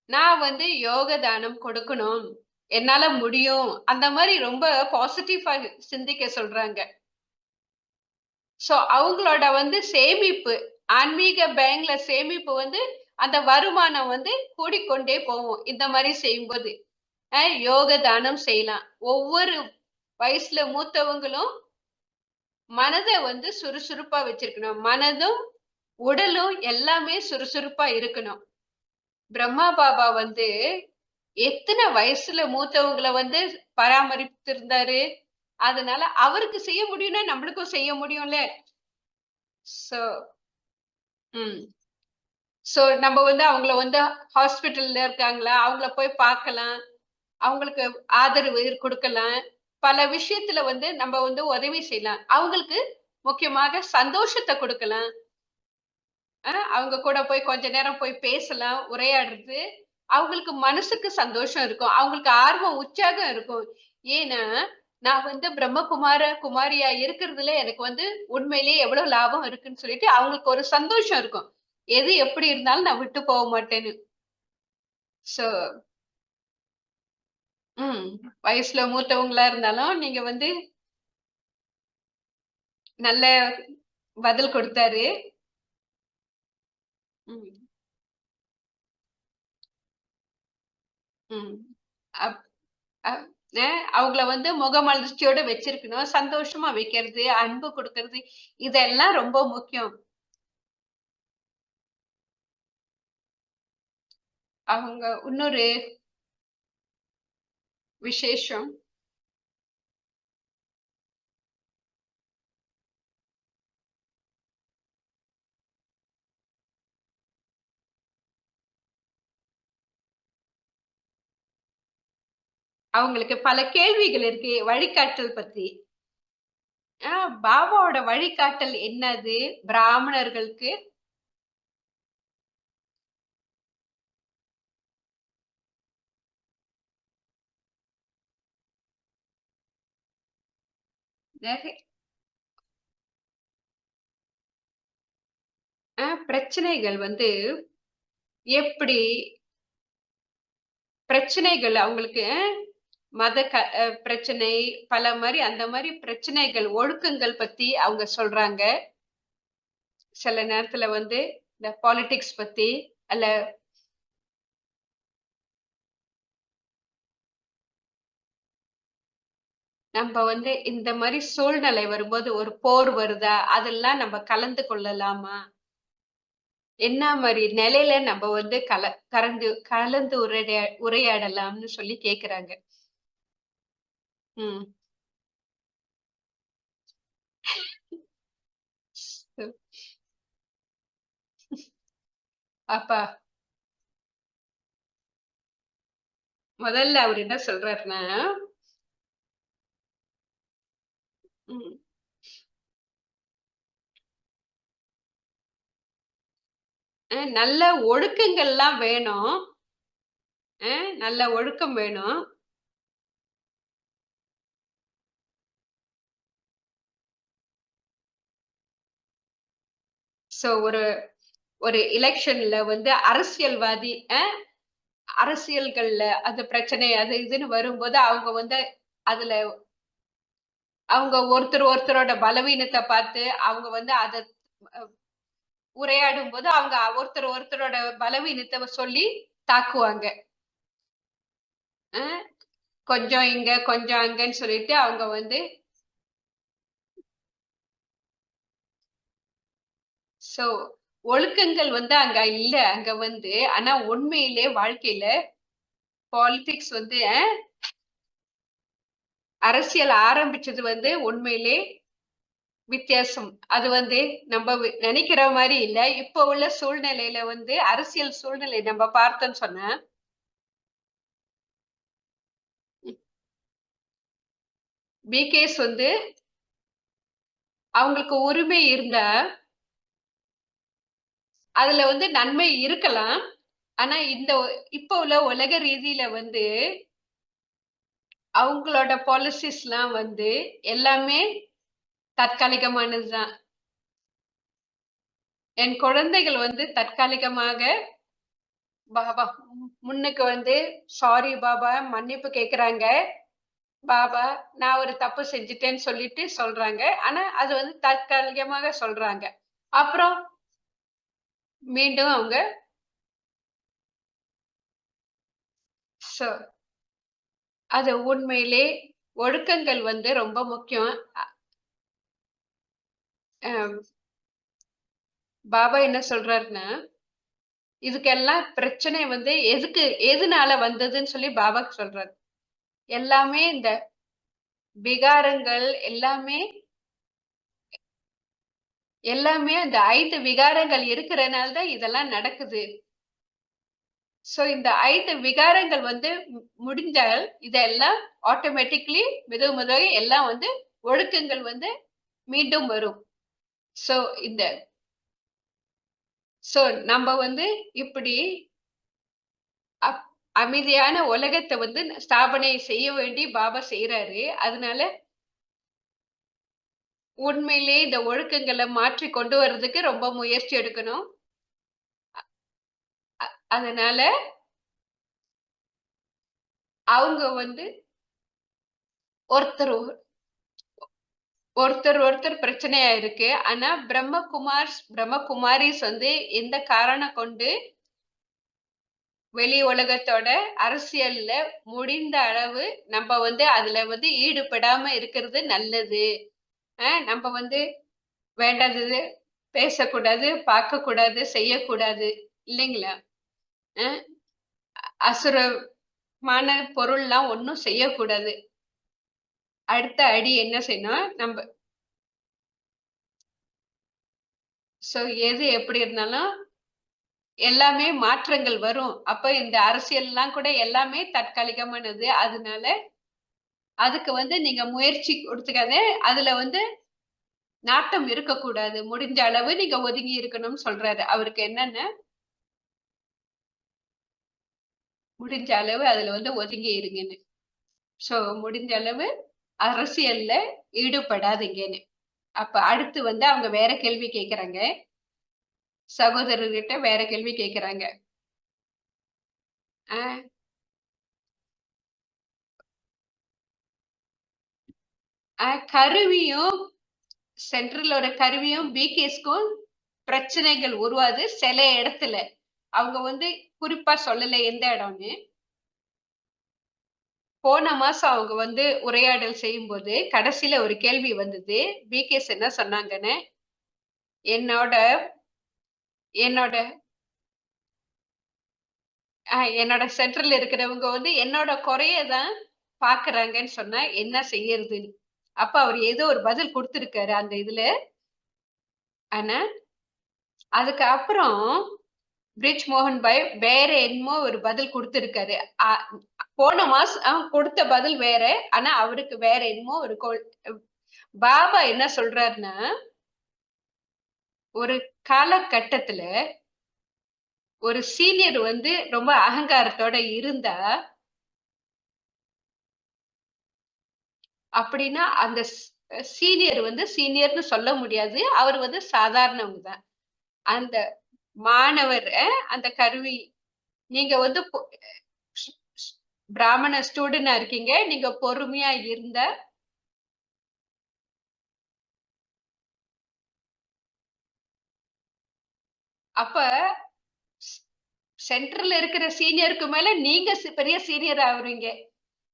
நான் வந்து யோக தானம் கொடுக்கணும். என்னால முடியும். அந்த மாரி ரொம்ப பாசிட்டிவா சிந்திக்க சொல்றாங்க. சோ அவங்களோட வந்து சேமிப்பு, ஆன்மீக பேங்க்ல சேமிப்பு வந்து அந்த வருமானம் வந்து கூடிக்கொண்டே போகும். இந்த மாரி செய்யும்போது. யோக தானம் செய்யலாம். ஒவ்வொரு வயசுல மூத்தவங்களும் மனத வந்து சுறுசுறுப்பா வச்சிருக்கணும். மனதும், உடலும் எல்லாமே சுறுசுறுப்பா இருக்கணும். பிரம்மா பாபா வந்து எத்தன வயசுல மூத்தவங்கள வந்து பராமரித்திருந்தாரு. அதனால அவருக்கு செய்ய முடியும்னா, நம்மளுக்கும் செய்ய முடியும்ல. சோ ம். சோ நம்ம வந்து அவங்கள வந்து ஹாஸ்பிட்டல்ல இருக்காங்களா? அவங்கள போய் பார்க்கலாம். அவங்களுக்கு ஆதரவு குடுக்கலாம். பல விஷயத்துல வந்து நம்ம வந்து உதவி செய்யலாம். அவங்களுக்கு முக்கியமாக சந்தோஷத்த குடுக்கலாம். அவங்க கூட போய் கொஞ்ச நேரம் போய் பேசலாம், உரையாடுறது. அவங்களுக்கு மனசுக்கு சந்தோஷம் இருக்கும். அவங்களுக்கு ஆர்வம், உற்சாகம் இருக்கும். ஏன்னா, நான் வந்து குமாரியா இருக்கிறதுல எனக்கு வந்து உண்மையிலேயே எவ்வளவு லாபம் இருக்குன்னு சொல்லிட்டு அவங்களுக்கு ஒரு சந்தோஷம் இருக்கும். எது எப்படி இருந்தாலும் நான் விட்டு போக மாட்டேன்னு. சோ ம். வயசுல மூத்தவங்களா இருந்தாலும், நீங்க வந்து நல்ல பதில் குடுத்தாரு. ம். ம். அப் அ அ அவங்கள வந்து முகமலர்ச்சியோட வச்சிருக்கணும். சந்தோஷமா வைக்கிறது, அன்பு குடுக்கறது, இதெல்லாம் ரொம்ப முக்கியம். அவங்க இன்னொரு விசேஷம். அவங்களுக்கு பல கேள்விகள் இருக்கு, வழிகாட்டல் பத்தி. ஆ பாபாவோட வழிகாட்டல் என்னது? பிராமணர்களுக்கு நெறை பிரச்சனைகள் வந்து எப்படி பிரச்சனைகள் அவங்களுக்கு மத பிரச்சனை, பல மாரி அந்த மாரி பிரச்சனைகள், ஒழுக்கங்கள் பத்தி அவங்க சொல்றாங்க. சில நேரத்துல வந்து இந்த பாலிடிக்ஸ் பத்தி, அல்ல நம்ப வந்து இந்த மாரி சூழ்நிலை வரும்போது, ஒரு போர் வருதா? அதெல்லாம் நம்ப கலந்து கொள்ளலாமா? என்ன மாரி நிலையில நம்ப வந்து கலந்து கலந்து உரையாடலாம்னு சொல்லி கேட்கறாங்க. ம். அப்ப முதல்ல அவரு என்ன சொல்றாருன்னா, ம். நல்ல ஒழுக்கங்கள்லாம் வேணும். நல்ல ஒழுக்கம் வேணும். சோ ஒரு ஒரு எலக்ஷன்ல வந்து அரசியல்வாதி அரசியல்கள்ல அது பிரச்சனை அது இதுன்னு வரும்போது, அவங்க வந்து அதுல அவங்க ஒருத்தரோட பலவீனத்த பார்த்து, அவங்க வந்து அத அ உரையாடும்போது, அவங்க ஒருத்தரோட பலவீனத்த சொல்லி தாக்குவாங்க. அ கொஞ்சம் இங்க, கொஞ்சம் அங்கன்னு சொல்லிட்டு அவங்க வந்து சோ ஒழுக்கங்கள் வந்து அங்க இல்ல. அங்க வந்து ஆனா உண்மையிலே வாழ்க்கையில பாலிடிக்ஸ் வந்து அரசியல் ஆரம்பிச்சது வந்து உண்மையிலே வித்தியாசம். அது வந்து நம்ப நெனைக்கிற மாரி இல்ல. இப்ப உள்ள சூழ்நிலையில வந்து அரசியல் சூழ்நிலை நம்ப பார்த்தோம்ன்னு சொன்னா, பிகேஸ் வந்து அவங்களுக்கு உரிமை இருந்தா, அதுல வந்து நன்மை இருக்கலாம். ஆனா இந்த இப்ப உள்ள உலக ரீதியில வந்து அவங்களோட பாலிசிஸ்லாம் வந்து எல்லாமே தற்காலிகமானது தான். என் குழந்தைகள் வந்து தற்காலிகமாக பாபா முன்னுக்கு வந்து சாரி பாபா மன்னிப்பு கேக்குறாங்க. பாபா நான் ஒரு தப்பு செஞ்சுட்டேன்னு சொல்லிட்டு சொல்றாங்க. ஆனா அது வந்து தற்காலிகமாக சொல்றாங்க. அப்புறம் மீண்டும் அவங்க சோ அது உண்மையிலே ஒழுக்கங்கள் வந்து ரொம்ப முக்கியம். அ பாபா என்ன சொல்றாருன்னா, இதுக்கெல்லாம் பிரச்சனை வந்து எதுனால வந்ததுன்னு சொல்லி பாபா சொல்றாரு. எல்லாமே இந்த விகாரங்கள் எல்லாமே எல்லாமே அந்த 5 விகாரங்கள் இருக்கிறனால தான் இதெல்லாம் நடக்குது. சோ இந்த 5 விகாரங்கள் வந்து முடிந்தால் இதெல்லாம் ஆட்டோமேட்டிக்லி மெதுவாக எல்லாம் வந்து ஒழுக்கங்கள் வந்து மீண்டும் வரும். சோ இந்த சோ நம்ம வந்து இப்படி அப் அமைதியான உலகத்த வந்து ஸ்தாபனை செய்ய வேண்டி பாபா செய்றாரு. அதனால உண்மையிலேயே இந்த ஒழுக்கங்கள மாற்றி கொண்டு வரதுக்கு ரொம்ப முயற்சி எடுக்கணும். அதனால அவங்க வந்து ஒருத்தர் ஒருத்தர் பிரச்சனையா இருக்கு. ஆனா பிரம்மகுமாரிஸ் வந்து எந்த காரணம் கொண்டு வெளி உலகத்தோட அரசியல்ல முடிந்த அளவு நம்ம வந்து அதுல வந்து ஈடுபடாம இருக்கிறது நல்லது. நம்ம வந்து வேண்டாதது பேசக்கூடாது, பார்க்கக்கூடாது, செய்யக்கூடாது. இல்லைங்களா? அ அசுரமான பொருள்லாம் ஒண்ணும் செய்யக்கூடாது. அடுத்த அடி என்ன செய்யணும், நம்ப சோ எது எப்படி இருந்தாலும் எல்லாமே மாற்றங்கள் வரும். அப்ப இந்த அரசியல்லாம் கூட எல்லாமே தற்காலிகமானது. அதனால அதுக்கு வந்து நீங்க முயற்சி குடுத்துக்காத. அதுல வந்து நாட்டம் இருக்கக்கூடாது. முடிஞ்ச அளவு நீங்க ஒதுங்கி இருக்கணும்னு சொல்றாரு. அவருக்கு என்னன்னா, முடிஞ்ச அளவு அதுல வந்து ஒதுங்கி இருங்கன்னு. சோ முடிஞ்ச அளவு அரசியல்ல ஈடுபடாதீங்கன்னு. அப்ப அடுத்து வந்து அவங்க வேற கேள்வி கேட்கறாங்க. சகோதரர்கிட்ட வேற கேள்வி கேட்கறாங்க. அ அ கருவியும் சென்ட்ரலோட கருவியும் பிகேஸ்க்கும் பிரச்சனைகள் உருவாது சில இடத்துல. அவங்க வந்து குறிப்பா சொல்லல எந்த இடம்னு. போன மாசம் அவங்க வந்து உரையாடல் செய்யும்போது, கடைசில ஒரு கேள்வி வந்தது. பிகேஸ் என்ன சொன்னாங்கன்னு, என்னோட என்னோட என்னோட சென்டர்ல இருக்கிறவங்க வந்து என்னோட குறைய தான் பாக்குறாங்கன்னு சொன்னா என்ன செய்யறதுன்னு. அப்ப அவர் ஏதோ ஒரு பதில் குடுத்திருக்காரு அந்த இதுல. ஆனா, அதுக்கு அப்புறம் பிரிஜ் மோகன் பாய் வேற என்னமோ ஒரு பதில் குடுத்திருக்காரு. அ போன மாசம் குடுத்த பதில் வேற. ஆனா, அவருக்கு வேற என்னமோ ஒரு பாபா என்ன சொல்றாருன்னா, ஒரு காலகட்டத்துல ஒரு சீனியர் வந்து ரொம்ப அகங்காரத்தோட இருந்தா, அப்படின்னா அந்த சீனியர் வந்து சீனியர்ன்னு சொல்ல முடியாது. அவர் வந்து சாதாரணவங்க தான். அந்த மாணவர் அந்த கருவி நீங்க வந்து பிராமண ஸ்டூடெண்டா இருக்கீங்க. நீங்க பொறுமையா இருந்தா அப்ப சென்டர்ல இருக்கிற சீனியருக்கு மேல நீங்க பெரிய சீனியர் ஆகுறீங்க.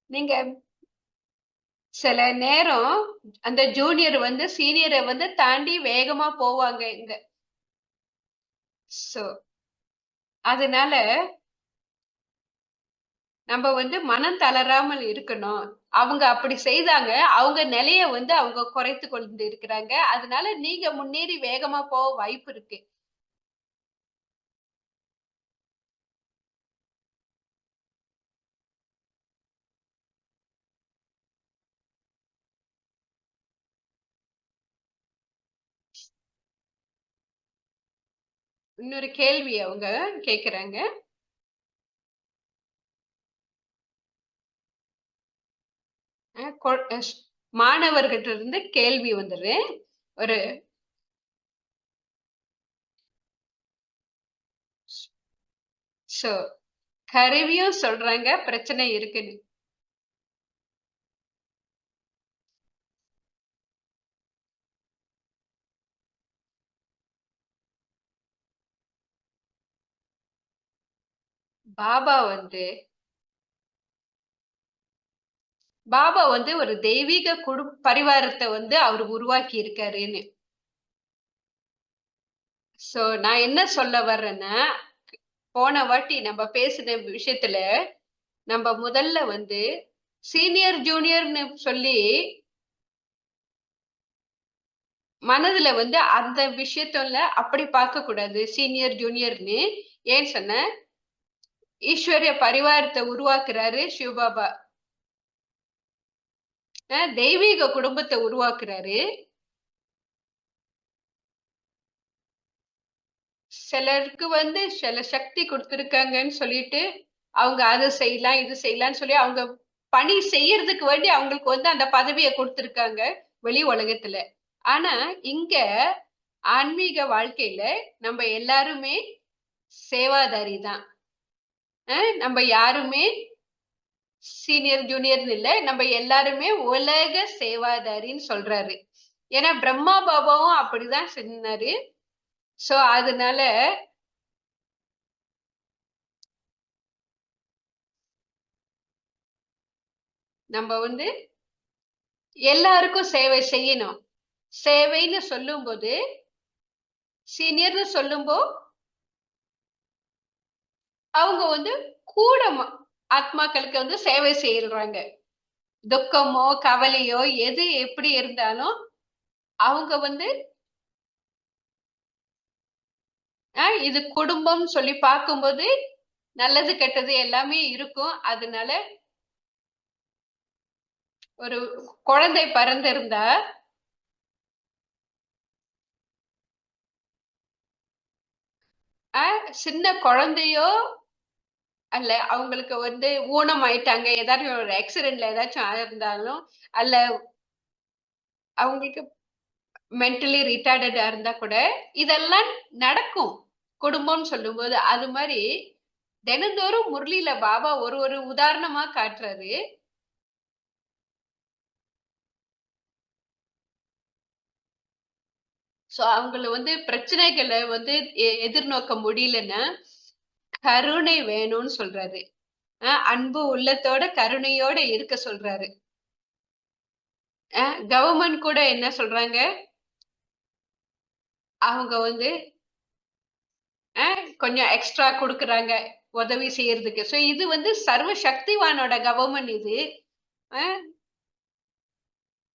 நீங்க சில நேரம் அந்த ஜூனியர் வந்து சீனியர வந்து தாண்டி வேகமா போவாங்க இங்க. சோ, அதனால நம்ம வந்து மனம் தளராமல் இருக்கணும். அவங்க அப்படி செய்தாங்க. அவங்க நிலைய வந்து அவங்க குறைத்துக் கொண்டு இருக்கிறாங்க. அதனால நீங்க முன்னேறி வேகமா போக வாய்ப்பு இருக்கு. இன்னொரு கேள்வி அவங்க கேட்கிறாங்க. அ கொ ஸ் மாணவர்கிட்ட இருந்து கேள்வி வந்தது. ஒரு சோ கருவியும் சொல்றாங்க பிரச்சனை இருக்குன்னு. பாபா வந்து பாபா வந்து ஒரு தெய்வீக பரிவாரத்த வந்து அவரு உருவாக்கி இருக்காருன்னு. சோ நான் என்ன சொல்ல வர்றேன்னா, போன வாட்டி நம்ம பேசின விஷயத்துல, நம்ம முதல்ல வந்து சீனியர், ஜூனியர்ன்னு சொல்லி மனதுல வந்து அந்த விஷயத்துல அப்படி பார்க்கக்கூடாது. சீனியர், ஜூனியர்ன்னு. ஏன் சொன்னேன், ஈஸ்வரிய பரிவாரத்த உருவாக்குறாரு சிவபாபா. தெய்வீக குடும்பத்த உருவாக்குறாரு. சிலருக்கு வந்து சில சக்தி குடுத்துருக்காங்கன்னு சொல்லிட்டு, அவங்க அத செய்யலாம், இது செய்யலாம்ன்னு சொல்லி அவங்க பணி செய்யறதுக்கு வேண்டி அவங்களுக்கு வந்து அந்த பதவிய குடுத்துருக்காங்க, வெளி உலகத்துல. ஆனா, இங்க ஆன்மீக வாழ்க்கையில நம்ம எல்லாருமே சேவாதாரி தான். நம்ம யாருமே சீனியர், ஜூனியர்ன்னு இல்ல. நம்ம எல்லாருமே உலக சேவாதாரின்னு சொல்றாரு. ஏன்னா பிரம்மா பாபாவும் அப்படிதான் சொன்னாரு. சோ அதனால நம்ம வந்து எல்லாருக்கும் சேவை செய்யணும். சேவைன்னு சொல்லும்போது, சீனியர்ன்னு சொல்லும்போ, அவங்க வந்து கூட ஆத்மாக்களுக்கு வந்து சேவை செய்றாங்க. துக்கமோ, கவலையோ எது எப்படி இருந்தாலும், அவங்க வந்து இது குடும்பம்னு சொல்லி பார்க்கும்போது, நல்லது, கெட்டது எல்லாமே இருக்கும். அதனால ஒரு குழந்தை பிறந்திருந்தா, அ சின்ன குழந்தையோ அல்ல அவங்களுக்கு வந்து ஊனம் ஆயிட்டாங்க. ஏதாச்சும் ஒரு ஆக்சிடென்ட்ல ஏதாச்சும் ஆயிருந்தாலும், அல்ல அவங்களுக்கு மென்டலி ரிட்டார்டடா இருந்தா கூட, இதெல்லாம் நடக்கும். குடும்பம்னு சொல்லும்போது. அது மாரி தினந்தோறும் முரளியில பாபா ஒரு ஒரு உதாரணமா காட்டுறாரு. சோ அவங்கள வந்து பிரச்சனைகள வந்து எதிர்நோக்க முடியலன்னா, கருணை வேணும்னு சொல்றாரு. அன்பு உள்ளத்தோட, கருணையோட இருக்க சொல்றாரு. கவர்மெண்ட் கூட என்ன சொல்றாங்க, அவங்க வந்து கொஞ்சம் எக்ஸ்ட்ரா குடுக்குறாங்க, உதவி செய்யறதுக்கு. சோ இது வந்து சர்வ சக்திவானோட கவர்மெண்ட் இது.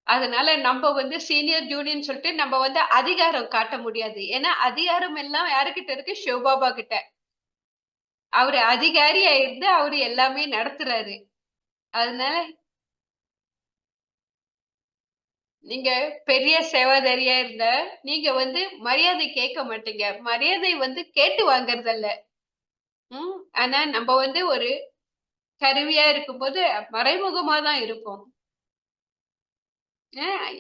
அதனால நம்ம வந்து சீனியர் ஜூனியர்ன்னு சொல்லிட்டு நம்ம வந்து அதிகாரம் காட்ட முடியாது. ஏன்னா அதிகாரம் எல்லாம் யாருகிட்ட இருக்கு? சிவபாபா கிட்ட. அவரு அதிகாரியா இருந்து அவரு எல்லாமே நடத்துறாரு. அதனால நீங்க பெரிய சேவாதாரியா இருந்தா, நீங்க வந்து மரியாதை கேட்க மாட்டீங்க. மரியாதை வந்து கேட்டு வாங்குறதல்ல. ஆனா நம்ம வந்து ஒரு கருவியா இருக்கும்போது மறைமுகமா தான் இருப்போம்.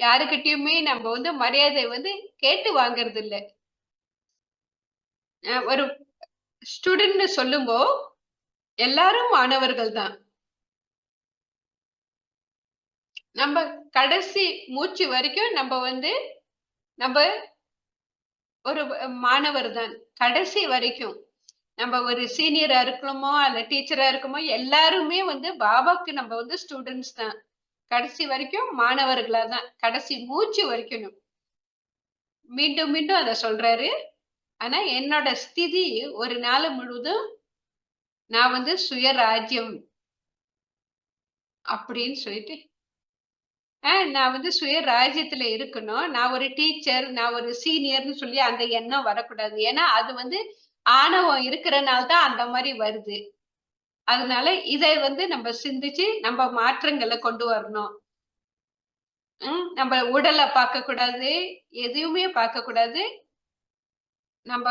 யாருகிட்டயுமே நம்ம வந்து மரியாதை வந்து கேட்டு வாங்குறது இல்ல. ஒரு ஸ்டூடண்ட்ன்னு சொல்லும்போ, எல்லாரும் மாணவர்கள் தான். நம்ம கடைசி மூச்சு வரைக்கும் நம்ம வந்து நம்ப ஒரு மாணவர் தான். கடைசி வரைக்கும். நம்ம ஒரு சீனியரா இருக்கணுமோ, அல்ல டீச்சரா இருக்கமோ, எல்லாருமே வந்து பாபாக்கு நம்ம வந்து ஸ்டூடண்ட்ஸ் தான். கடைசி வரைக்கும் மாணவர்களா தான். கடைசி மூச்சு வரைக்கும். மீண்டும், மீண்டும் அத சொல்றாரு. ஆனா என்னோட ஸ்திதி ஒரு நாள் முழுவதும் நான் வந்து சுயராஜ்யம் அப்படின்னு சொல்லிட்டு நான் வந்து சுயராஜ்யத்துல இருக்கணும். நான் ஒரு டீச்சர், நான் ஒரு சீனியர்ன்னு சொல்லி அந்த எண்ணம் வரக்கூடாது. ஏன்னா, அது வந்து ஆணவம் இருக்கிறனால தான் அந்த மாரி வருது. அதனால இதை வந்து நம்ம சிந்திச்சு, நம்ம மாற்றங்கள கொண்டு வரணும். நம்ம உடல பார்க்கக்கூடாது. எதையுமே பார்க்கக்கூடாது. நம்ப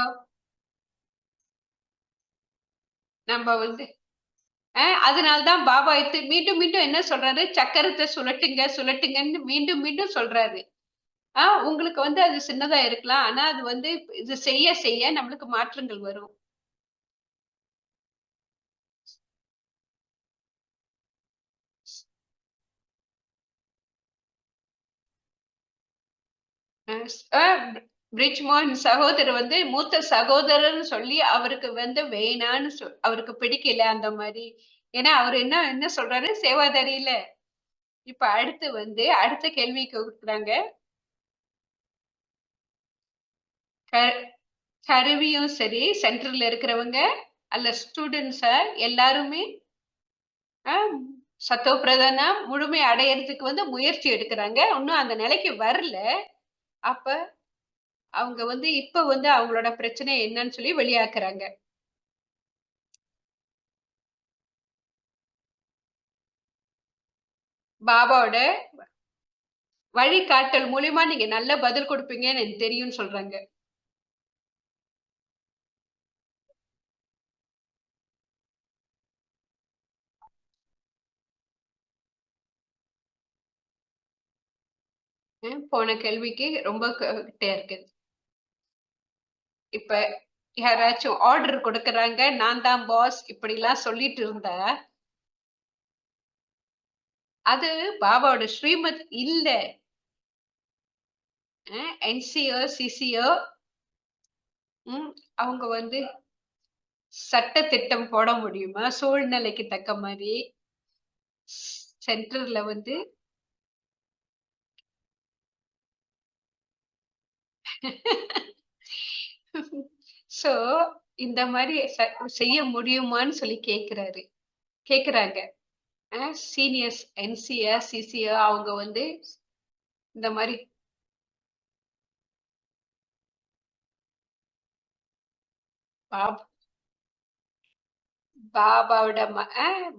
நம்ப வந்து அதனால தான் பாபா மீண்டும், மீண்டும் என்ன சொல்றாரு? சக்கரத்த சுழட்டுங்க, சுழட்டுங்கன்னு மீண்டும், மீண்டும் சொல்றாரு. உங்களுக்கு வந்து அது சின்னதா இருக்கலாம். ஆனா அது வந்து இது செய்ய, செய்ய நம்மளுக்கு மாற்றங்கள் வரும். அ ஸ் அ பிரிட்ஜ்மோன் சகோதரர் வந்து மூத்த சகோதரர்ன்னு சொல்லி அவருக்கு வந்து வேணான்னு அவருக்கு பிடிக்கல அந்த மாரி. ஏன்னா அவரு என்ன என்ன சொல்றாரு? சேவாதாரியில. இப்ப அடுத்து வந்து அடுத்த கேள்வி குடுக்குறாங்க. க கருவியும் சரி, சென்டர்ல இருக்கிறவங்க, அல்ல ஸ்டூடண்ட்ஸா எல்லாருமே அ சத்தோ பிரதானா முழுமை அடையறதுக்கு வந்து முயற்சி எடுக்குறாங்க. இன்னும் அந்த நிலைக்கு வரல. அப்ப அவங்க வந்து இப்ப வந்து அவங்களோட பிரச்சனை என்னன்னு சொல்லி வெளியாக்குறாங்க. பாபாவோட வழிகாட்டல் மூலியமா நீங்க நல்ல பதில் குடுப்பீங்கன்னு எனக்கு தெரியும்னு சொல்றாங்க. போன கேள்விக்கு ரொம்ப கிட்ட இருக்குது. இப்ப யாராச்சும் ஆர்டர் குடுக்குறாங்க, நான் தான் பாஸ் இப்படிலாம் சொல்லிட்டு இருந்தா, அது பாபாவோட ஸ்ரீமத் இல்ல. என்சிஓ, சிசிஓ ம் அவங்க வந்து சட்ட திட்டம் போட முடியுமா? சூழ்நிலைக்கு தக்க மாரி சென்டர்ல வந்து சோ இந்த மாரி செய்ய முடியுமான்னு சொல்லி கேக்குறாங்க. சீனியர்ஸ் என்சிஆர், சிசிஆர் அவங்க வந்து இந்த மாரி பாப் பாபாவோட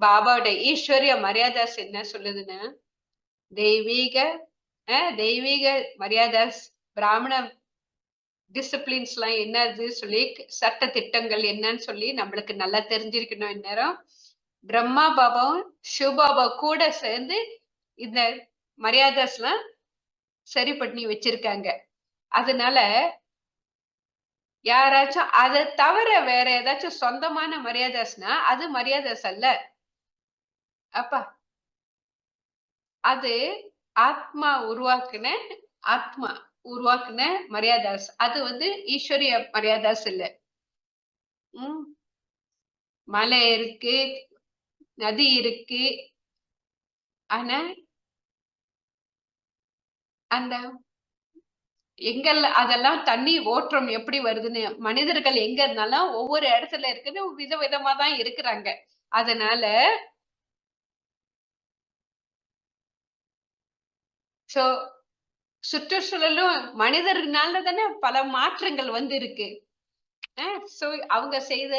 பாபாவோட ஈஸ்வரிய மரியாதாஸ் என்ன சொல்லுதுன்னா, தெய்வீக தெய்வீக மரியாதாஸ் பிராமண டிசிப்ளின்ஸ்லாம் என்னது சொல்லி சட்ட திட்டங்கள் என்னன்னு சொல்லி நம்மளுக்கு நல்லா தெரிஞ்சிருக்கணும் இந்நேரம். பிரம்மா பாபாவும், சிவ பாபா கூட சேர்ந்து இந்த மரியாதாஸ்லாம் சரி பண்ணி வச்சிருக்காங்க. அதனால யாராச்சும் அத தவிர வேற ஏதாச்சும் சொந்தமான மரியாதாஸ்னா, அது மரியாதாஸ் அல்ல. அப்ப அது ஆத்மா உருவாக்குன ஆத்மா உருவாக்குன மரியாதாஸ். அது வந்து ஈஸ்வரிய மரியாதாஸ் இல்ல. ம். மலை இருக்கு, நதி இருக்கு. ஆனா, அந்த அதெல்லாம் தண்ணி ஓட்டம் எப்படி வருதுன்னு, மனிதர்கள் எங்க இருந்தாலும் ஒவ்வொரு இடத்துல இருக்குது விதவிதமா தான் இருக்குறாங்க. அதனால சோ சுற்றுச்சூழலும் மனிதர்னால தானே பல மாற்றங்கள் வந்து இருக்கு. சோ அவங்க செய்த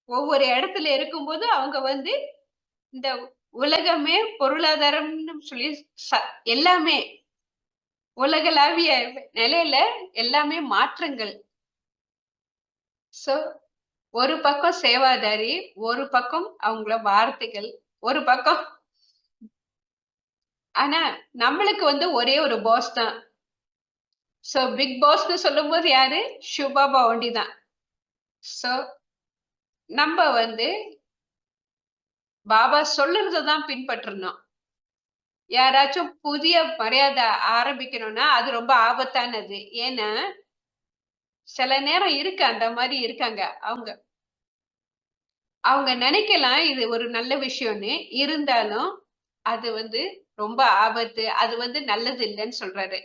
ஒவ்வொரு இடத்துல இருக்கும்போது அவங்க வந்து இந்த உலகமே பொருளாதாரம்னு சொல்லி எல்லாமே உலகளாவிய நிலையில எல்லாமே மாற்றங்கள். சோ ஒரு பக்கம் சேவாதாரி, ஒரு பக்கம் அவங்கள வார்த்தைகள், ஒரு பக்கம் ஆனா நம்மளுக்கு வந்து ஒரே ஒரு பாஸ் தான். சோ பிக் பாஸ்ன்னு சொல்லும்போது யாரு? சிவபாபா ஒண்டி தான். சோ நம்ம வந்து பாபா சொல்லுறத தான் பின்பற்றணும். யாராச்சும் புதிய மரியாதை ஆரம்பிக்கணும்னா, அது ரொம்ப ஆபத்தானது. ஏன்னா, சில நேரம் இருக்கு அந்த மாரி இருக்காங்க. அவங்க அவங்க நினைக்கலாம் இது ஒரு நல்ல விஷயம்னு. இருந்தாலும், அது வந்து ரொம்ப ஆபத்து. அது வந்து நல்லது இல்லன்னு சொல்றாரு.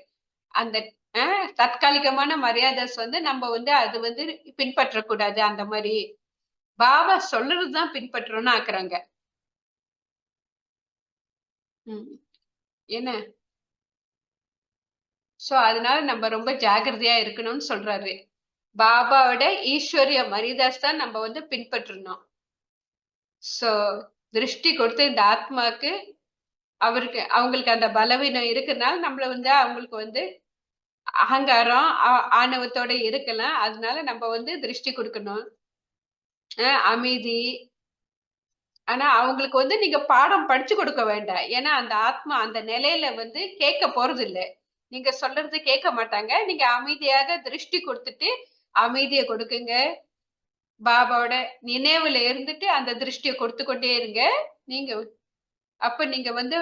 அந்த அ தற்காலிகமான மரியாதைஸ் வந்து நம்ம வந்து அது வந்து பின்பற்றக்கூடாது அந்த மாரி. பாபா சொல்லுறது தான் பின்பற்றணும்னு ஆக்குறாங்க. ம். என்ன? சோ அதனால நம்ம ரொம்ப ஜாக்கிரதையா இருக்கணும்னு சொல்றாரு. பாபாவோட ஈஸ்வரிய மரிதாஸ் தான் நம்ம வந்து பின்பற்றணும். சோ திருஷ்டி கொடுத்து இந்த ஆத்மாக்கு அவருக்கு அவங்களுக்கு அந்த பலவீனம் இருக்குனால நம்மள வந்து அவங்களுக்கு வந்து அகங்காரம், ஆணவத்தோட இருக்கலாம். அதனால நம்ம வந்து திருஷ்டி குடுக்கணும். அமைதி. ஆனா அவங்களுக்கு வந்து நீங்க பாடம் படிச்சு கொடுக்க வேண்டாம். ஏன்னா அந்த ஆத்மா அந்த நிலையில வந்து கேட்க போறதில்ல. நீங்க சொல்றது கேட்க மாட்டாங்க. நீங்க அமைதியாக திருஷ்டி குடுத்துட்டு, அமைதிய கொடுக்குங்க. பாபாவோட நினைவுல இருந்துட்டு அந்த திருஷ்டிய கொடுத்து கொண்டே இருங்க. நீங்க அப்ப நீங்க வந்து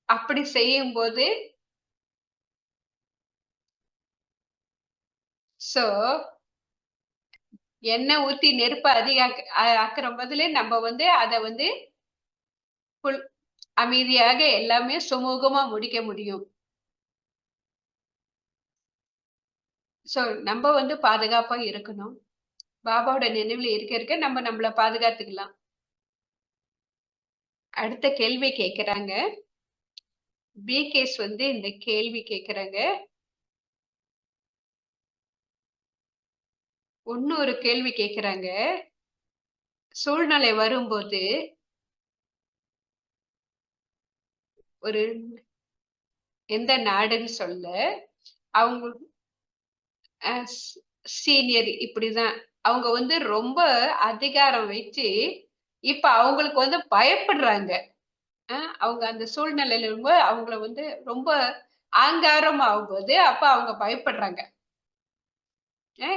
அப்படி செய்யும்போது சோ எண்ணெய் ஊத்தி நெருப்ப ஆக்குற பதிலு நம்ம வந்து அத வந்து புல் அமைதியாக எல்லாமே சுமூகமா முடிக்க முடியும். சோ நம்ம வந்து பாதுகாப்பா இருக்கணும். பாபாவோட நினைவுல இருக்க நம்ம நம்மள பாதுகாத்துக்கலாம். அடுத்த கேள்வி கேட்கறாங்க. கேஸ் வந்து இந்த கேள்வி கேட்கறாங்க. இன்னொரு கேள்வி கேட்கறாங்க. சூழ்நிலை வரும்போது ஒரு எந்த நாடுன்னு சொல்ல, அவங்க அ சீனியர் இப்படிதான். அவங்க வந்து ரொம்ப அதிகாரம் வச்சு, இப்ப அவங்களுக்கு வந்து பயப்படுறாங்க. அவங்க அந்த சூழ்நிலையில இருக்கும்போது அவங்கள வந்து ரொம்ப ஆங்காரம் ஆகும்போது, அப்ப அவங்க பயப்படுறாங்க.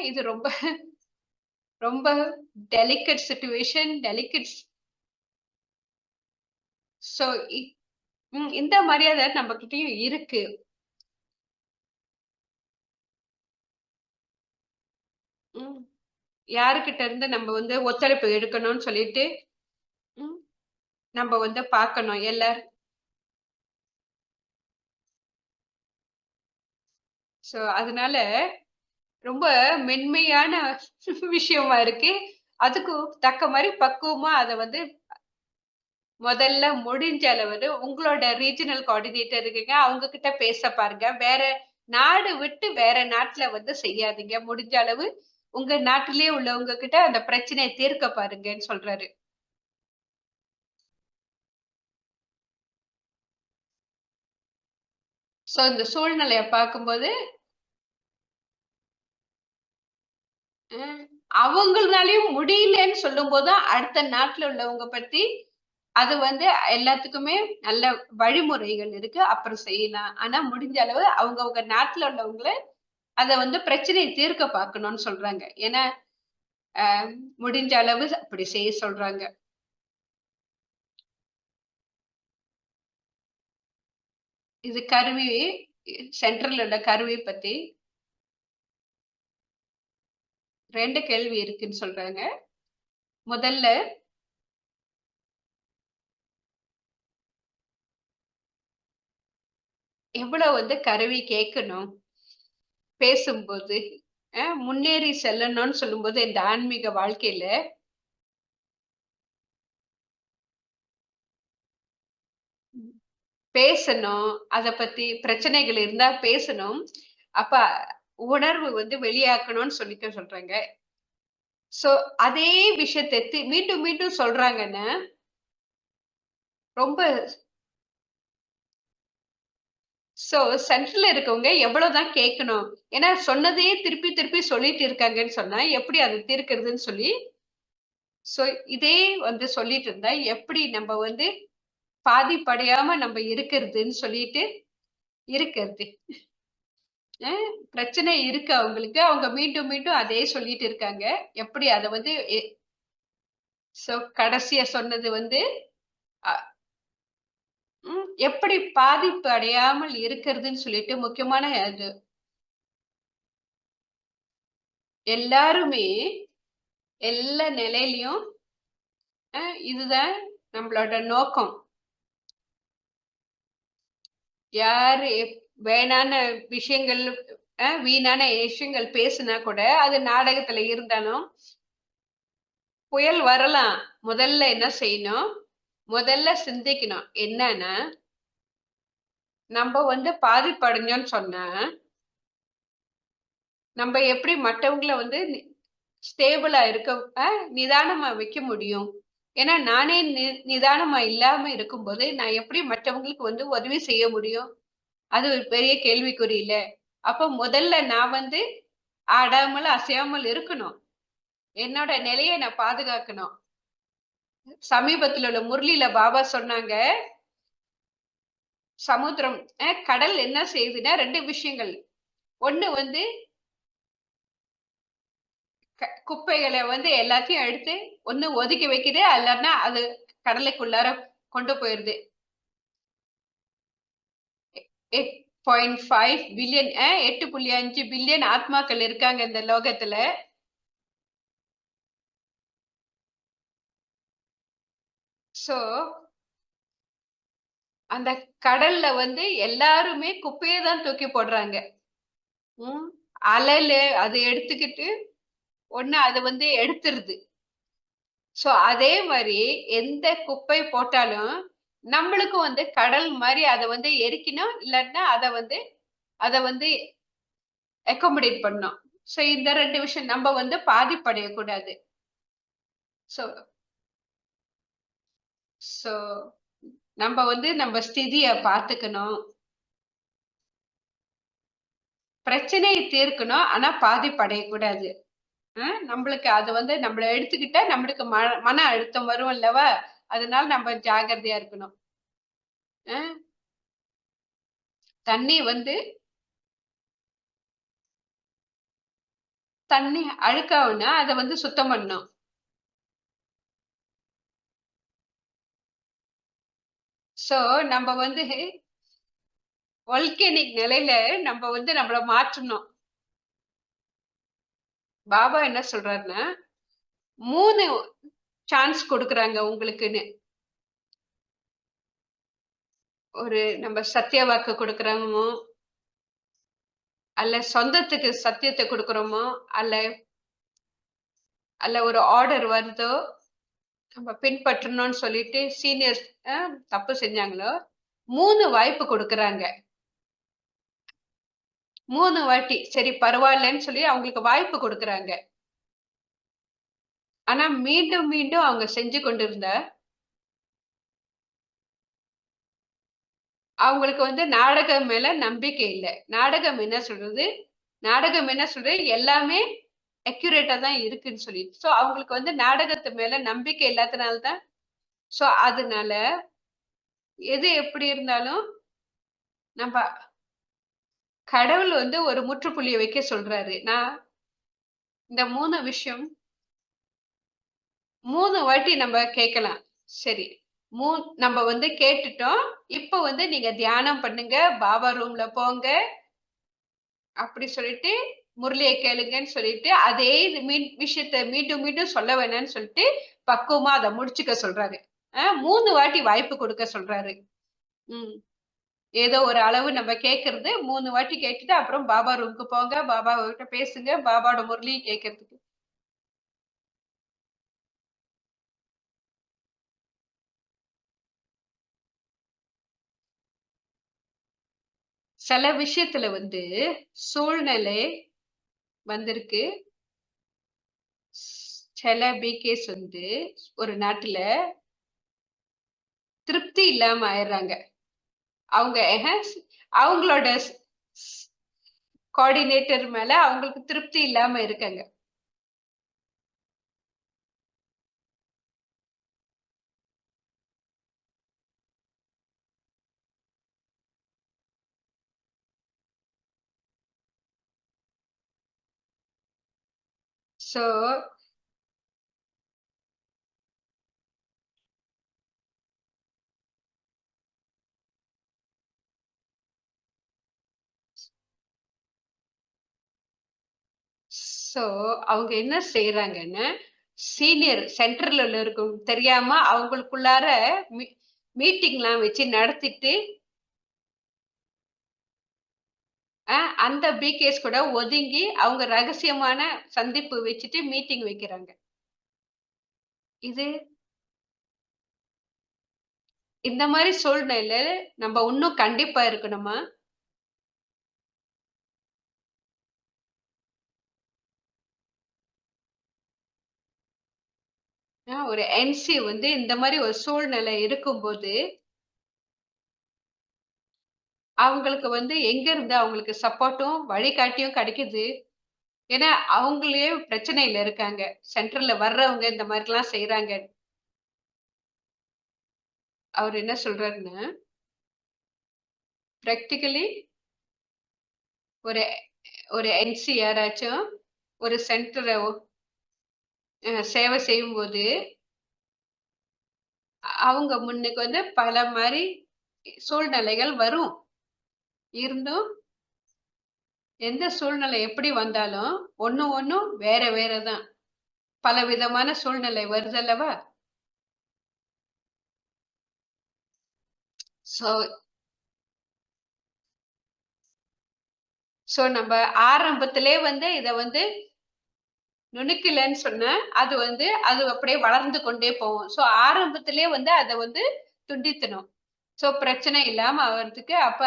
இது ரொம்ப ரொம்ப டெலிகேட் சிச்சுவேஷன், டெலிகேட் சோ இந்த மரியாதை நம்மகிட்டயும் இருக்கு. ம். யாருகிட்ட இருந்து நம்ம வந்து ஒத்துழைப்பு எடுக்கணும்னு சொல்லிட்டு, ம் நம்ம வந்து பார்க்கணும். சோ அதனால ரொம்ப மென்மையான விஷயமா இருக்கு. அதுக்கும் தக்க மாரி பக்குவமா அத வந்து முதல்ல முடிஞ்ச அளவு உங்களோட ரீஜினல் கோஆர்டினேட்டர் இருக்குங்க. அவங்க கிட்ட பேச பாருங்க. வேற நாடு விட்டு வேற நாட்ல வந்து செய்யாதீங்க. முடிஞ்ச அளவு உங்க நாட்டிலேயே உள்ளவங்க கிட்ட அந்த பிரச்சனைய தீர்க்க பாருங்கன்னு சொல்றாரு. சோ இந்த சூழ்நிலைய பார்க்கும்போது, அ அவங்கனாலயும் முடியலன்னு சொல்லும்போது, அடுத்த நாட்ல உள்ளவங்க பத்தி அது வந்து எல்லாத்துக்குமே நல்ல வழிமுறைகள் இருக்கு. அப்புறம் செய்யலாம். ஆனா முடிஞ்ச அளவு அவங்கவங்க நாட்ல உள்ளவங்கள அத வந்து பிரச்சனைய தீர்க்க பார்க்கணும்னு சொல்றாங்க. ஏன்னா, அ முடிஞ்ச அளவு அப்படி செய்ய சொல்றாங்க. இது கருவி சென்ட்ரல்ல உள்ள கருவி பத்தி 2 கேள்வி இருக்குன்னு சொல்றாங்க. முதல்ல எவ்வளவு வந்து கருவி கேட்கணும் பேசும்போது? முன்னேறி செல்லணும்னு சொல்லும்போது இந்த ஆன்மீக வாழ்க்கையில பேசணும். அத பத்தி பிரச்சனைகள் இருந்தா பேசணும். அப்ப உணர்வு வந்து வெளியாக்கணும்னு சொல்லிக்க சொல்றாங்க. சோ, அதே விஷயத்த மீண்டும் மீண்டும் சொல்றாங்கன்னா, ரொம்ப சோ சென்டர்ல இருக்கவங்க எவ்வளவுதான் கேட்கணும்? ஏன்னா சொன்னதையே திருப்பி திருப்பி சொல்லிட்டு இருக்காங்கன்னு சொன்னா, எப்படி அத தீர்க்கிறதுன்னு சொல்லி, சோ இதே வந்து சொல்லிட்டு இருந்தா, எப்படி நம்ம வந்து பாதிப்படையாம நம்ம இருக்கிறதுன்னு சொல்லிட்டு இருக்கிறது. அ பிரச்சனை இருக்கு அவங்களுக்கு. அவங்க மீண்டும் மீண்டும் அதே சொல்லிட்டு இருக்காங்க. எப்படி அத வந்து சோ கடைசியா சொன்னது வந்து, அ எப்படி பாதிப்பு அடையாமல் இருக்கிறதுன்னு சொல்லிட்டு முக்கியமான அது எல்லாருமே எல்லா நிலையிலயும் இதுதான் நம்மளோட நோக்கம். யாரு வேணான விஷயங்கள் வீணான விஷயங்கள் பேசுனா கூட, அது நாடகத்துல இருந்தாலும், புயல் வரலாம். முதல்ல என்ன செய்யணும்? முதல்ல சிந்திக்கணும். என்னன்னா, நம்ப வந்து பாதிப்படைஞ்சோம்ன்னு சொன்னா, நம்ப எப்படி மத்தவங்கள வந்து ஸ்டேபிளா இருக்க அ நிதானமா வைக்க முடியும்? ஏன்னா, நானே நிதானமா இல்லாம இருக்கும்போது, நான் எப்படி மற்றவங்களுக்கு வந்து உதவி செய்ய முடியும்? அது ஒரு பெரிய கேள்விக்குறி இல்ல. அப்ப முதல்ல நான் வந்து ஆடாமல், அசையாமல் இருக்கணும். என்னோட நிலைய நான் பாதுகாக்கணும். சமீபத்தில உள்ள முரளில பாபா சொன்னாங்க, சமுத்திரம் கடல் என்ன செய்யுதுன்னா 2 விஷயங்கள். ஒண்ணு வந்து குப்பைகள வந்து எல்லாத்தையும் எடுத்து ஒண்ணு ஒதுக்கி வைக்குது. இல்லன்னா அது கடலுக்குள்ளார கொண்டு போயிருது. 8.5 பில்லியன் 8.5 பில்லியன் ஆத்மாக்கள் இருக்காங்க இந்த லோகத்துல. சோ, அந்த கடல்ல வந்து எல்லாருமே குப்பைய தான் தூக்கி போடுறாங்க. ம். அலைல அத எடுத்துக்கிட்டு ஒண்ணு அத வந்து எடுத்துருது. சோ, அதே மாரி எந்த குப்பை போட்டாலும், நம்மளுக்கும் வந்து கடல் மாரி அத வந்து எரிக்கணும். இல்லாட்டினா அத வந்து அக்காமடேட் பண்ணணும். சோ, இந்த 2 விஷயம் நம்ம வந்து பாதிப்படையக்கூடாது. சோ சோ நம்ம வந்து நம்ம ஸ்திதிய பார்த்துக்கணும். பிரச்சனைய தீர்க்கணும். ஆனா பாதிப்படையக்கூடாது. நம்மளுக்கு அது வந்து நம்மள எடுத்துக்கிட்டா நம்மளுக்கு மன அழுத்தம் வரும் அல்லவா? அதனால நம்ம ஜாக்கிரதையா இருக்கணும். அ தண்ணி வந்து தண்ணி அழுக்காவுனா அத வந்து சுத்தம் பண்ணணும். சோ நம்ம வந்து வொல்கனிக் நிலையில நம்ம வந்து நம்மள மாற்றணும். பாபா என்ன சொல்றாருன்னா, 3 சான்ஸ் குடுக்குறாங்க உங்களுக்குன்னு. ஒரு நம்ம சத்திய வாக்கு குடுக்குறோமோ, அல்ல சொந்தத்துக்கு சத்தியத்த குடுக்குறோமோ, அல்ல அல்ல ஒரு ஆர்டர் வருதோ, நம்ம பின்பற்றணும்னு சொல்லிட்டு சீனியர்ஸ் அ தப்பு செஞ்சாங்களோ, 3 வாய்ப்பு குடுக்குறாங்க. 3 வாட்டி சரி பரவாயில்லன்னு சொல்லி அவங்களுக்கு வாய்ப்பு குடுக்குறாங்க. ஆனா மீண்டும், மீண்டும் அவங்க செஞ்சு கொண்டிருந்தா, அவங்களுக்கு வந்து நாடகம் மேல நம்பிக்கை இல்ல. நாடகம் என்ன சொல்றது? நாடகம் என்ன சொல்றது? எல்லாமே அக்யூரேட்டா தான் இருக்குன்னு சொல்லி. சோ அவங்களுக்கு வந்து நாடகத்து மேல நம்பிக்கை இல்லாதனால தான் அதனால எது எப்படி இருந்தாலும் நம்ப கடவுள் வந்து ஒரு முற்றுப்புள்ளிய வைக்க சொல்றாரு. நான் இந்த 3 விஷயம் 3 வாட்டி நம்ம கேட்கலாம். சரி. நம்ம வந்து கேட்டுட்டோம். இப்ப வந்து நீங்க தியானம் பண்ணுங்க. பாபா ரூம்ல போங்க. அப்படி சொல்லிட்டு முரளிய கேளுங்கன்னு சொல்லிட்டு, அதே இது விஷயத்த மீண்டும், மீண்டும் சொல்ல வேணாம்னு சொல்லிட்டு, பக்குவமா அத முடிச்சுக்க சொல்றாரு. 3 வாட்டி வாய்ப்பு குடுக்க சொல்றாரு. ம். ஏதோ ஒரு அளவு நம்ம கேட்கறது 3 வாட்டி கேட்டுட்டு, அப்புறம் பாபா ரூமுக்கு போங்க. பாபா கிட்ட பேசுங்க. பாபாவோட முரளிய கேட்கறதுக்கு. சில விஷயத்துல வந்து சூழ்நிலை வந்திருக்கு. சில பிகேஸ் வந்து ஒரு நாட்டுல திருப்தி இல்லாம ஆயிடுறாங்க. அவங்க அவங்களோட கோஆர்டினேட்டர் மேல அவங்களுக்கு திருப்தி இல்லாம இருக்காங்க. சோ சோ அவங்க என்ன செய்றாங்கன்னா, சீனியர் சென்டர்ல இருக்கும் தெரியாம அவங்களுக்குள்ளார மீ மீட்டிங்லாம் வச்சு நடத்திட்டு, அ அந்த பிகேஸ் கூட ஒதுங்கி அவங்க ரகசியமான சந்திப்பு வச்சுட்டு மீட்டிங் வைக்கிறாங்க. இது இந்த மாரி சூழ்நிலையில நம்ம இன்னும் கண்டிப்பா இருக்கணுமா? ஒரு என்சி வந்து இந்த மாரி ஒரு சூழ்நிலை இருக்கும்போது, அவங்களுக்கு வந்து எங்கருந்து அவங்களுக்கு சப்போர்ட்டும், வழிகாட்டியும் கிடைக்குது. ஏன்னா, அவங்களே பிரச்சனையில இருக்காங்க. சென்டர்ல வர்றவங்க இந்த மாரிலாம் செய்றாங்க. அவரு என்ன சொல்றாருன்னா, பிராக்டிகலி ஒரு ஒரு என்சி யாராச்சும் ஒரு சென்டர சேவை செய்யும்போது, அவங்க முன்னுக்கு வந்து பல மாரி சூழ்நிலைகள் வரும். இருந்தும் எந்த சூழ்நிலை எப்படி வந்தாலும், ஒண்ணும் வேற வேற தான். பலவிதமான சூழ்நிலை வருதல்லவா? சோ சோ நம்ப ஆரம்பத்திலே வந்து இத வந்து நுணுக்கலன்னு சொன்னா, அது அப்படியே வளர்ந்து கொண்டே போகும். சோ ஆரம்பத்திலே வந்து அத வந்து துண்டித்தணும். சோ பிரச்சனை இல்லாம ஆவறதுக்கு அப்ப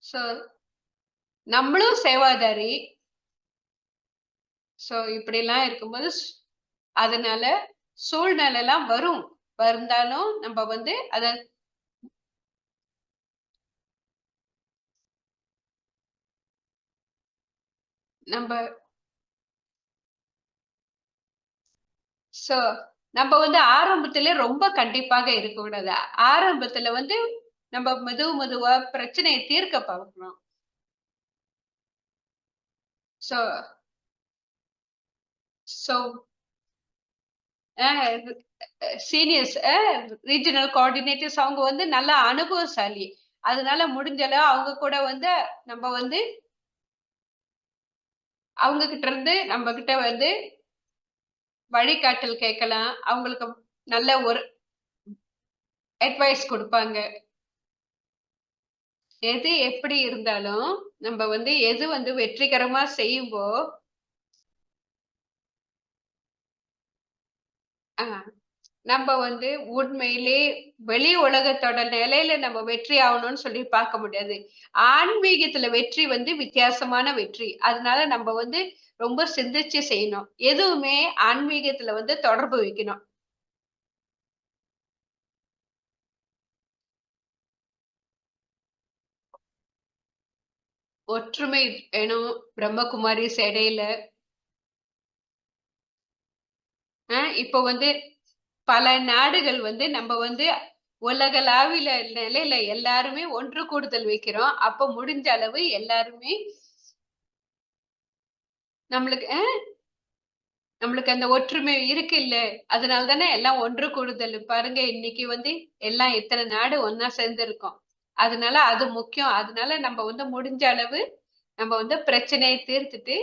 சோ நம்மளும் சேவாதாரி. சோ இப்படிலாம் இருக்கும்போது அதனால சூழ்நிலைலாம் வரும். வந்தாலும் நம்ப வந்து அத நம்ப சோ நம்ப வந்து ஆரம்பத்திலே ரொம்ப கண்டிப்பாக இருக்கக்கூடாது. ஆரம்பத்தில வந்து நம்ப மெதுவா பிரச்சனைய தீர்க்க பார்க்கணும். சோ சோ அ சீனியர்ஸ் ரீஜினல் கோஆர்டினேட்டர்ஸ் அவங்க வந்து நல்லா அனுபவசாலி. அதனால முடிஞ்ச அளவு அவங்க கூட வந்து நம்ப வந்து அவங்க கிட்ட இருந்து நம்ம கிட்ட வந்து வழிகாட்டல் கேட்கலாம். அவங்களுக்கு நல்ல ஒரு அட்வைஸ் குடுப்பாங்க. எது எப்படி இருந்தாலும், நம்ப வந்து எது வந்து வெற்றிகரமா செய்யும்போ, அ நம்ப வந்து உண்மையிலே வெளி உலகத்தோட நிலையில நம்ம வெற்றி ஆவணும்னு சொல்லி பார்க்க முடியாது. ஆன்மீகத்துல வெற்றி வந்து வித்தியாசமான வெற்றி. அதனால நம்ப வந்து ரொம்ப சிந்திச்சு செய்யணும். எதுவுமே ஆன்மீகத்துல வந்து தொடர்பு வைக்கணும். ஒற்றுமை வேணும். பிரம்மகுமாரிஸ் இடையில. இப்ப வந்து பல நாடுகள் வந்து நம்ப வந்து உலகளாவில நிலையில எல்லாருமே ஒன்று கூடுதல் வைக்கிறோம். அப்ப முடிஞ்ச அளவு எல்லாருமே நம்மளுக்கு நம்மளுக்கு அந்த ஒற்றுமை இருக்குல்ல. அதனால தானே எல்லாம் ஒன்று கூடுதல். பாருங்க இன்னைக்கு வந்து எல்லாம் எத்தன நாடு ஒண்ணா சேர்ந்திருக்கோம். அதனால அது முக்கியம். அதனால நம்ப வந்து முடிஞ்ச அளவு நம்ம வந்து பிரச்சனைய தீர்த்துட்டு,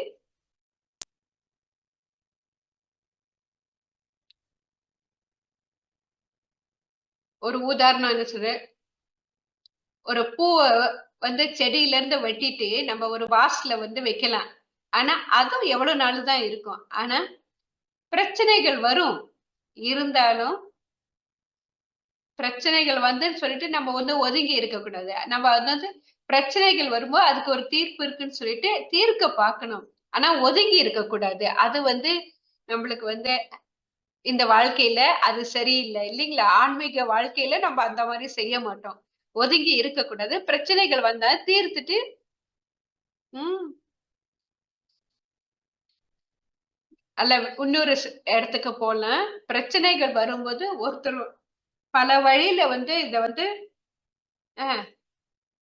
ஒரு உதாரணம் என்ன சொல்றேன், ஒரு பூவ வந்து செடியிலருந்து வெட்டிட்டு நம்ம ஒரு வாஸ்ல வந்து வைக்கலாம். ஆனா, அதுவும் எவ்வளவு நாள் தான் இருக்கும். ஆனா, பிரச்சனைகள் வரும். இருந்தாலும் பிரச்சனைகள் வந்துன்னு சொல்லிட்டு நம்ம வந்து ஒதுங்கி இருக்கக்கூடாது. நம்ம வந்து பிரச்சனைகள் வரும்போது அதுக்கு ஒரு தீர்ப்பு இருக்குன்னு சொல்லிட்டு தீர்க்க பார்க்கணும். ஆனா ஒதுங்கி இருக்கக்கூடாது. அது வந்து நம்மளுக்கு வந்து இந்த வாழ்க்கையில அது சரியில்ல. இல்லீங்களா? ஆன்மீக வாழ்க்கையில நம்ம அந்த மாரி செய்ய மாட்டோம். ஒதுங்கி இருக்கக்கூடாது. பிரச்சனைகள் வந்தா தீர்த்துட்டு ம். அல்ல இன்னொரு இடத்துக்கு போலாம். பிரச்சனைகள் வரும்போது ஒருத்தர் பல வழியில வந்து இத வந்து அ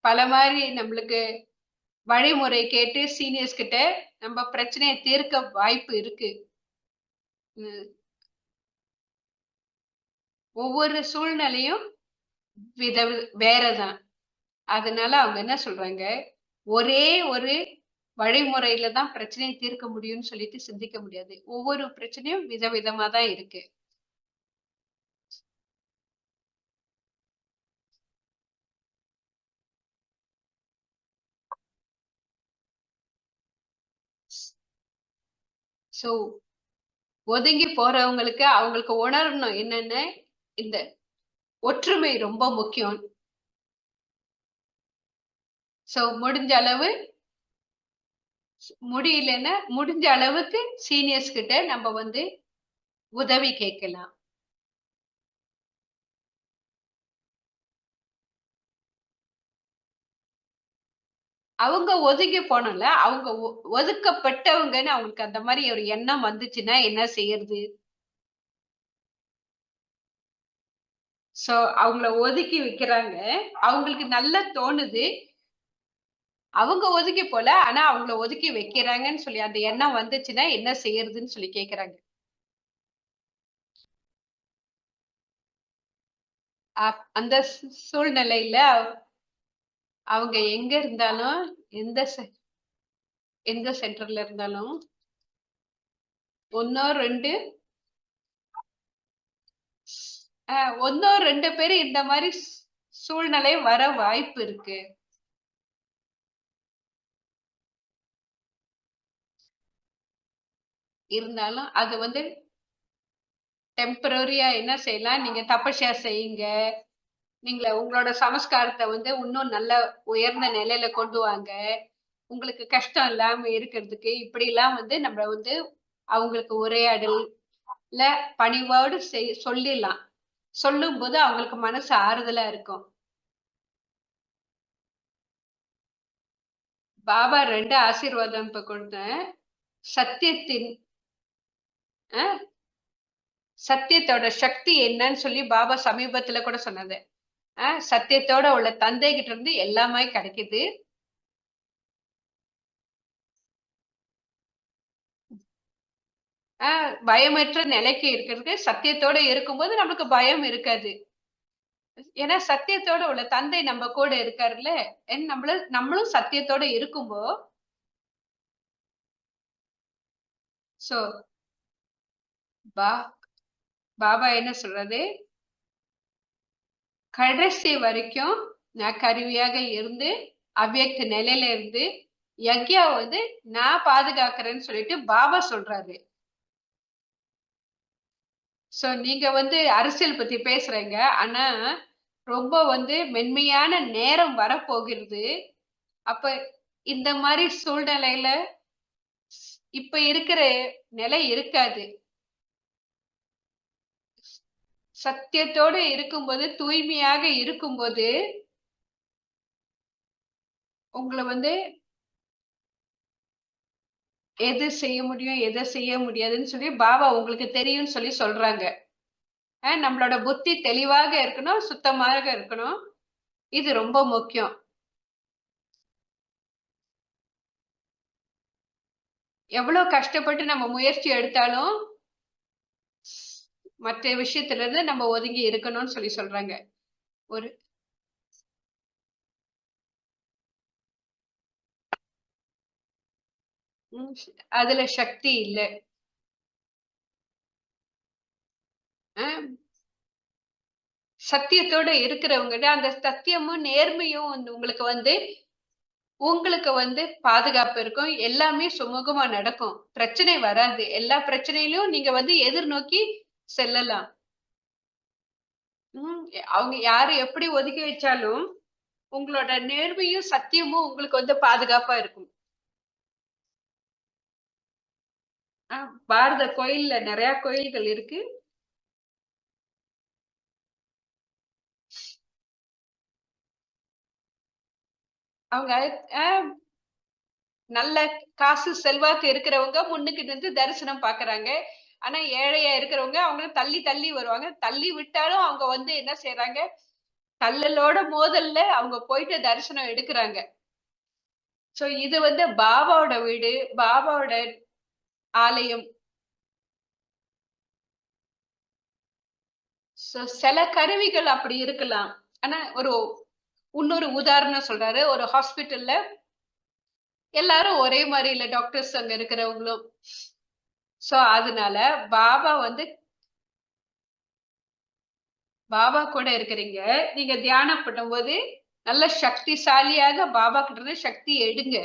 பல மாரி நம்மளுக்கு வழிமுறை கேட்டு சீனியர்ஸ் கிட்ட நம்ம பிரச்சனைய தீர்க்க வாய்ப்பு இருக்கு. ம். ஒவ்வொரு சூழ்நிலையும் வித வேறதான். அதனால அவங்க என்ன சொல்றாங்க, ஒரே ஒரு வழிமுறையில தான் பிரச்சனைய தீர்க்க முடியும்னு சொல்லிட்டு சிந்திக்க முடியாது. ஒவ்வொரு பிரச்சனையும் விதவிதமா தான் இருக்கு. சோ ஒதுங்கி போறவங்களுக்கு அவங்களுக்கு உணரணும் என்னன்னு, இந்த ஒற்றுமை ரொம்ப முக்கியம். சோ முடிஞ்ச அளவு முடியலன்னா, முடிஞ்ச அளவுக்கு சீனியர்ஸ் கிட்ட நம்ம வந்து உதவி கேட்கலாம். அவங்க ஒதுங்கி போனோம்ல, அவங்க ஒதுக்கப்பட்டவங்கன்னு அவங்களுக்கு அந்த மாரி ஒரு எண்ணம் வந்துச்சுன்னா என்ன செய்யறது? சோ அவங்கள ஒதுக்கி வைக்கிறாங்க. அவங்களுக்கு நல்லா தோணுது. அவங்க ஒதுக்கி போல. ஆனா அவங்கள ஒதுக்கி வைக்கிறாங்கன்னு சொல்லி அந்த எண்ணம் வந்துச்சுன்னா என்ன செய்யறதுன்னு சொல்லி கேட்கறாங்க. அந்த சூழ்நிலையில அவங்க எங்க இருந்தாலும், எந்த எந்த சென்டர்ல இருந்தாலும் 1 2 அ 1 2 பேரு இந்த மாரி சூழ்நிலை வர வாய்ப்பு இருக்கு. இருந்தாலும் அது வந்து டெம்பரரியா என்ன செய்யலாம், நீங்க தபஸ்யா செய்யுங்க. நீங்க உங்களோட சமஸ்காரத்த வந்து இன்னும் நல்ல உயர்ந்த நிலையில கொண்டு வாங்க. உங்களுக்கு கஷ்டம் இல்லாம இருக்கிறதுக்கு, இப்படிலாம் வந்து நம்ம வந்து அவங்களுக்கு உரையாடல்ல பணிவோடு சொல்லிடலாம். சொல்லும்போது அவங்களுக்கு மனசு ஆறுதலா இருக்கும். பாபா 2 ஆசீர்வாதம் இப்ப கொடுத்தேன். சத்தியத்தின் அ சத்தியத்தோட சக்தி என்னன்னு சொல்லி பாபா சமீபத்துல கூட சொன்னது. சத்தியத்தோட உள்ள தந்தை கிட்ட இருந்து எல்லாமே கிடைக்குது. அ பயமற்ற நிலைக்கு இருக்கிறதுக்கு சத்தியத்தோட இருக்கும்போது நமக்கு பயம் இருக்காது. ஏன்னா சத்தியத்தோட உள்ள தந்தை நம்ம கூட இருக்காருல்ல. நம்மளும் சத்தியத்தோட இருக்கும்போ, சோ பா பாபா என்ன சொல்றாரு? கடைசி வரைக்கும் நான் கருவியாக இருந்து, அவ்வியக்த நிலையில இருந்து, யக்ஞாவ வந்து நான் பாதுகாக்கிறேன்னு சொல்லிட்டு பாபா சொல்றாரு. சோ நீங்க வந்து அரசியல் பத்தி பேசுறீங்க. ஆனா, ரொம்ப வந்து மென்மையான நேரம் வரப்போகிறது. அப்ப இந்த மாரி சூழ்நிலையில இப்ப இருக்கிற நிலை இருக்காது. சத்தியத்தோடு இருக்கும்போது, தூய்மையாக இருக்கும்போது, உங்கள வந்து எது செய்ய முடியும், எத செய்ய முடியாதுன்னு சொல்லி பாபா உங்களுக்கு தெரியும்ன்னு சொல்லி சொல்றாங்க. நம்மளோட புத்தி தெளிவாக இருக்கணும், சுத்தமாக இருக்கணும். இது ரொம்ப முக்கியம். எவ்வளோ கஷ்டப்பட்டு நம்ம முயற்சி எடுத்தாலும், மற்ற விஷயத்துல இருந்து நம்ம ஒதுங்கி இருக்கணும்னு சொல்லி சொல்றாங்க. ஒரு ம் அதுல சக்தி இல்ல. அ சத்தியத்தோட இருக்கிறவங்கட்ட அந்த சத்தியமும், நேர்மையும் வந்து உங்களுக்கு வந்து பாதுகாப்பு இருக்கும். எல்லாமே சுமூகமா நடக்கும். பிரச்சனை வராது. எல்லா பிரச்சனையிலும் நீங்க வந்து எதிர்நோக்கி செல்லலாம். அவங்க யாரு எப்படி ஒதுக்கி வச்சாலும், உங்களோட நேர்மையும், சத்தியமும் உங்களுக்கு வந்து பாதுகாப்பா இருக்கும். அ பாரத கோயில்ல நெறைய கோயில்கள் இருக்கு. அவங்க அ நல்ல காசு, செல்வாக்கு இருக்கிறவங்க முன்னுக்கு நின்று தரிசனம் பார்க்குறாங்க. ஆனா ஏழையா இருக்கிறவங்க அவங்கள தள்ளி தள்ளி வருவாங்க. தள்ளி விட்டாலும் அவங்க வந்து என்ன செய்றாங்க, தள்ளலோட மோதல்ல அவங்க போயிட்டு தரிசனம் எடுக்குறாங்க. சோ இது வந்து பாபாவோட வீடு, பாபாவோட ஆலயம். சில கருவிகள் அப்படி இருக்கலாம். ஆனா இன்னொரு உதாரணம் சொல்றாரு. ஒரு ஹாஸ்பிட்டல்ல எல்லாரும் ஒரே மாரி இல்ல டாக்டர்ஸ் அங்க இருக்கிறவங்களும். சோ அதனால பாபா வந்து பாபா கூட இருக்கிறீங்க. நீங்க தியானம் பண்ணும்போது, நல்ல சக்திசாலியாக பாபா கிட்ட இருந்து சக்தி எடுங்க.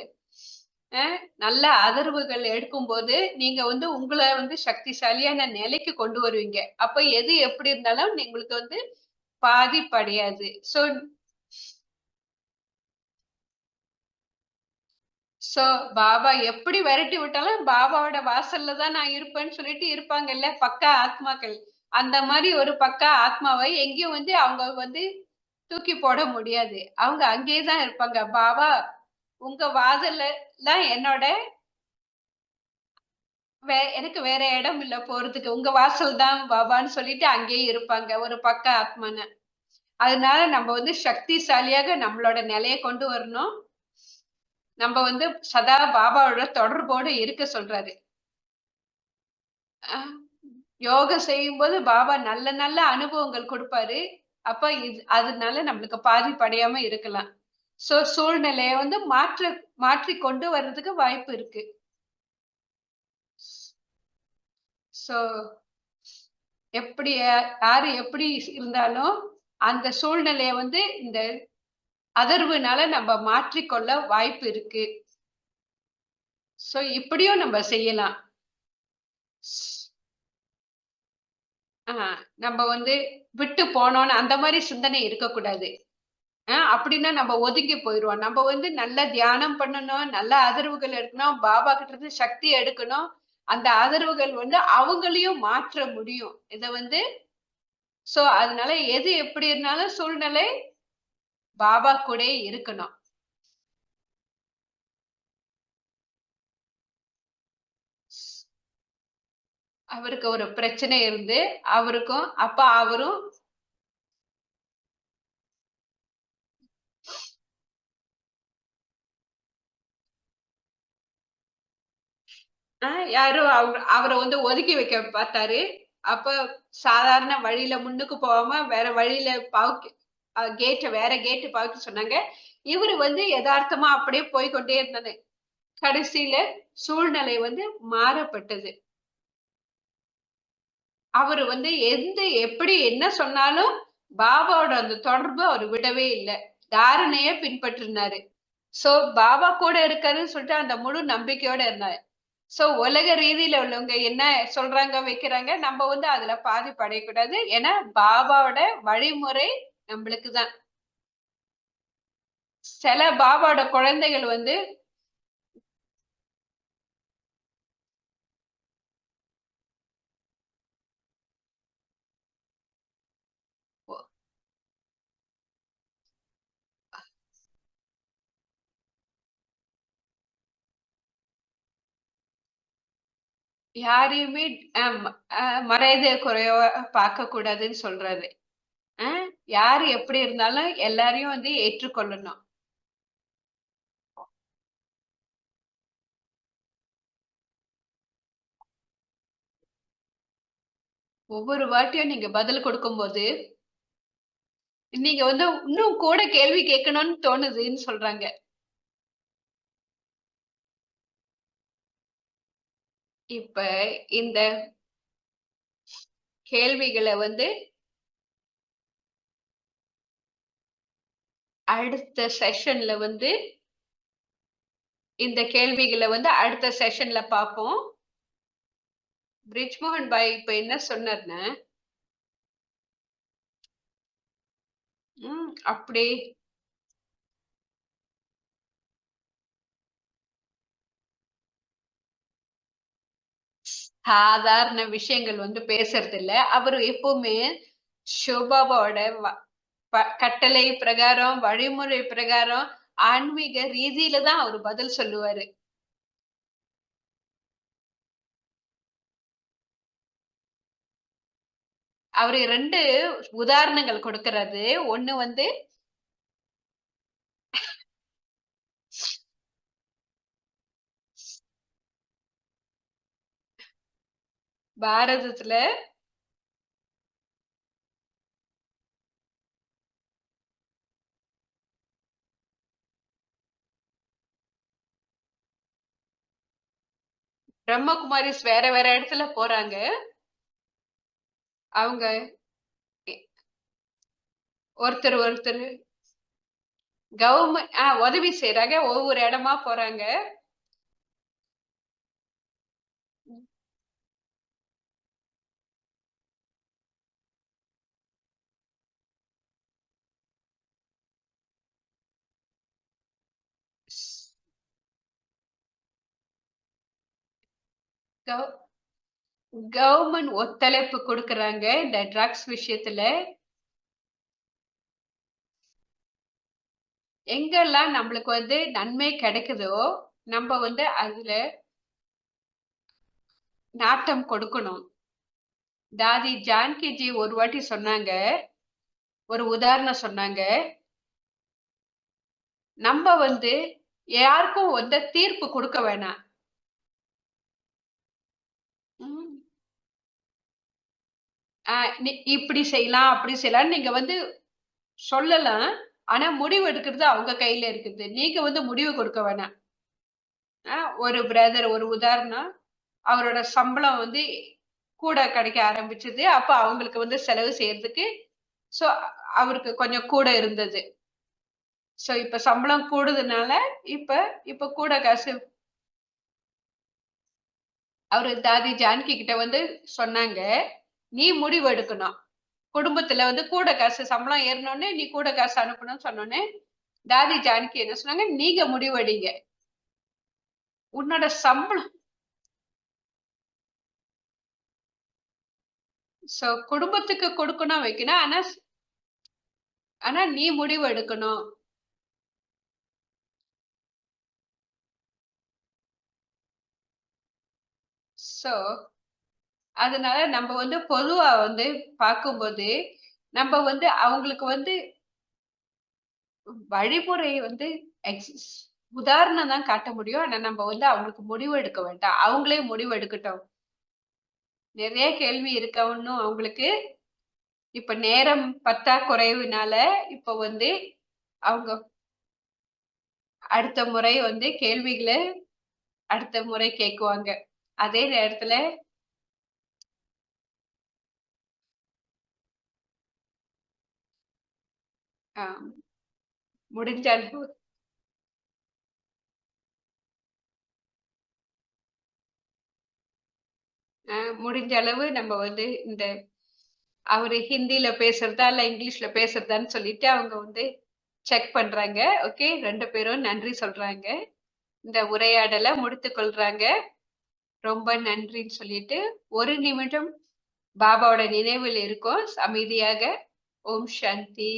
அ நல்ல அதிர்வுகள் எடுக்கும்போது, நீங்க வந்து உங்கள வந்து சக்திசாலியான நிலைக்கு கொண்டு வருவீங்க. அப்ப எது எப்படி இருந்தாலும் உங்களுக்கு வந்து பாதிப்படையாது. சோ பாபா எப்படி விரட்டி விட்டாலும், பாபாவோட வாசல்ல தான் நான் இருப்பேன்னு சொல்லிட்டு இருப்பாங்கல்ல, பக்கா ஆத்மாக்கள். அந்த மாரி ஒரு பக்கா ஆத்மாவை எங்கேயும் வந்து அவங்க வந்து தூக்கி போட முடியாது. அவங்க அங்கேயே தான் இருப்பாங்க. பாபா உங்க வாசல்ல தான் என்னோட எனக்கு வேற இடம் இல்ல போறதுக்கு. உங்க வாசல் தான் பாபான்னு சொல்லிட்டு அங்கேயே இருப்பாங்க. ஒரு பக்கா ஆத்மான்னு. அதனால நம்ம வந்து சக்திசாலியாக நம்மளோட நிலைய கொண்டு வரணும். நம்ம வந்து சதா பாபாவோட தொடர்போட இருக்க சொல்றாரு. அ யோகம் செய்யும்போது பாபா நல்ல நல்ல அனுபவங்கள் குடுப்பாரு. அப்ப அதனால நம்மளுக்கு பாதிப்படையாம இருக்கலாம். சூழ்நிலைய வந்து மாற்றி கொண்டு வர்றதுக்கு வாய்ப்பு இருக்கு. சோ யாரு எப்படி இருந்தாலும், அந்த சூழ்நிலைய வந்து இந்த அதிர்வுனால நம்ம மாற்றிக்கொள்ள வாய்ப்பு இருக்கு. இப்படியும் நம்ம செய்யலாம். ஆ நம்ம வந்து விட்டு போனோம்னு அந்த மாரி சிந்தனை இருக்கக்கூடாது. அப்படின்னா நம்ம ஒதுங்கி போயிருவோம். நம்ம வந்து நல்லா தியானம் பண்ணணும், நல்ல அதிர்வுகள் எடுக்கணும், பாபா கிட்ட இருந்து சக்தி எடுக்கணும். அந்த அதிர்வுகள் வந்து அவங்களையும் மாற்ற முடியும். இத வந்து அதனால எது எப்படி இருந்தாலும் சூழ்நிலை பாபா கூடயே இருக்கணும். அவருக்கு ஒரு பிரச்சனை இருந்து, அவரும் யாரோ அவர வந்து ஒதுக்கி வைக்க பார்த்தாரு. அப்ப சாதாரண வழியில முன்னுக்கு போகாம வேற வழியில வேற கேட் பாவிக்க சொன்னாங்க. இவரு வந்து எதார்த்தமா அப்படியே போய்க்கொண்டே இருந்தாரு. கடைசியில சூழ்நிலை வந்து மாறப்பட்டது. அவரு வந்து எப்படி என்ன சொன்னாலும் பாபாவோட அந்த தொடர்பு அவரு விடவே இல்ல. தாரணைய பின்பற்றினாரு. பாபா கூட இருக்காருன்னு சொல்லிட்டு அந்த முழு நம்பிக்கையோட இருந்தாரு. உலக ரீதியில உள்ளவங்க என்ன சொல்றாங்க, வைக்கிறாங்க. நம்ம வந்து அதுல பாதிப்படையக்கூடாது. ஏன்னா, பாபாவோட வழிமுறை நம்மளுக்கு தான். சில பாபாவோட குழந்தைகள் வந்து ஒ யாரையுமே அம் அ மரியாதை குறைவா பார்க்கக்கூடாதுன்னு சொல்றாரு. அ யாரு எப்படி இருந்தாலும் எல்லாரையும் வந்து ஏற்றுக்கொள்ளணும். ஒவ்வொரு வாட்டியும் நீங்க பதில் கொடுக்கும்போது, நீங்க வந்து இன்னும் கூட கேள்வி கேட்கணும்னு தோணுதுன்னு சொல்றாங்க. இப்ப இந்த கேள்விகள வந்து அடுத்த செஷன்ல வந்து இந்த கேள்விகள வந்து அடுத்த செஷன்ல பார்ப்போம். பிரிஜ்மோகன் பாய் இப்ப என்ன சொன்னார்ன்னா, அப்படி சாதாரண விஷயங்கள் வந்து பேசுறதில்ல. அவரு எப்பவுமே சிவபாபாவோட கட்டளை பிரகாரம், வழிமுறை பிரகாரம், ஆன்மீக ரீதியில தான் அவரு பதில் சொல்லுவாரு. அவரு 2 உதாரணங்கள் கொடுக்கிறாரு. ஒண்ணு வந்து பாரதத்துல பிரம்மகுமாரிஸ் வேற வேற இடத்துல போறாங்க. அவங்க எ ஒருத்தர் உதவி செய்றாங்க. ஒவ்வொரு இடமா போறாங்க. கவ் கவர்மெண்ட் ஒத்துழைப்பு குடுக்குறாங்க. இந்த ட்ரக்ஸ் விஷயத்துல. எங்கெல்லாம் நம்மளுக்கு வந்து நன்மை கிடைக்குதோ, நம்ப வந்து அதுல நாட்டம் கொடுக்கணும். தாதி ஜானகிஜி ஒரு வாட்டி சொன்னாங்க. ஒரு உதாரணம் சொன்னாங்க. நம்ப வந்து யாருக்கும் வந்து தீர்ப்பு குடுக்க வேணாம். ம். அ இப்படி செய்யலாம், அப்படி செய்யலாம்ன்னு நீங்க வந்து சொல்லலாம். ஆனா முடிவு எடுக்கிறது அவங்க கையில இருக்குது. நீங்க வந்து முடிவு கொடுக்க வேணாம். அ ஒரு பிரதர் ஒரு உதாரணம். அவரோட சம்பளம் வந்து கூட கிடைக்க ஆரம்பிச்சது. அப்ப அவங்களுக்கு வந்து செலவு செய்யறதுக்கு சோ அவருக்கு கொஞ்சம் கூட இருந்தது. சோ இப்ப சம்பளம் கூடுதுனால, இப்ப இப்ப கூட காசு அவரு தாதி ஜானகி கிட்ட வந்து சொன்னாங்க. "நீ முடிவு எடுக்கணும். குடும்பத்துல வந்து கூட காசு சம்பளம் ஏறுனோனே, நீ கூட காசு அனுப்பணும்னு சொன்னோனே, தாதி ஜானகி என்ன சொன்னாங்க, "நீங்க முடிவெடுங்க. உன்னோட சம்பளம்" குடும்பத்துக்கு கொடுக்கணும், வைக்கணும். ஆனா நீ முடிவு எடுக்கணும். சோ, அதனால நம்ப வந்து பொதுவா வந்து பார்க்கும்போது, நம்ப வந்து அவங்களுக்கு வந்து வழிமுறை வந்து எக்ஸ் உதாரணம் தான் காட்ட முடியும். ஆனா நம்ப வந்து அவங்களுக்கு முடிவு எடுக்க வேண்டாம். அவங்களே முடிவு எடுக்கட்டும். நெறைய கேள்வி இருக்க இன்னும் அவங்களுக்கு. இப்ப நேரம் பற்றாக்குறைவுனால, இப்ப வந்து அவங்க அடுத்த முறை வந்து கேள்விகள அடுத்த முறை கேக்குவாங்க. அதே நேரத்துல அ முடிஞ்ச அளவு முடிஞ்ச அளவு நம்ம வந்து இந்த அவரு ஹிந்தில பேசுறதா, இல்ல இங்கிலீஷ்ல பேசுறதான்னு சொல்லிட்டு அவங்க வந்து செக் பண்றாங்க. ஓகே. 2 பேரும் நன்றி சொல்றாங்க. இந்த உரையாடல முடித்துக் கொள்றாங்க. ரொம்ப நன்றின்னு சொல்லிட்டு, 1 நிமிடம் பாபாவோட நினைவில் இருக்கோம். அமைதியாக. ஓம் சாந்தி.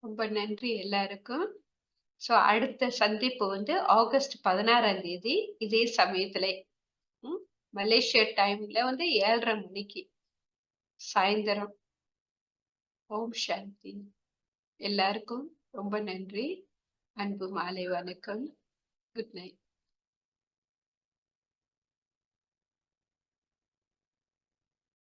ரொம்ப நன்றி எல்லாருக்கும். ஸோ அடுத்த சந்திப்பு வந்து ஆகஸ்ட் 16ஆம் தேதி இதே சமயத்திலே. ம். மலேசியா டைம்ல வந்து 7:30 மணிக்கு சாயந்தரம். ஓம் சாந்தி. எல்லாருக்கும் ரொம்ப நன்றி. அன்பு மாலை வணக்கம். Good night.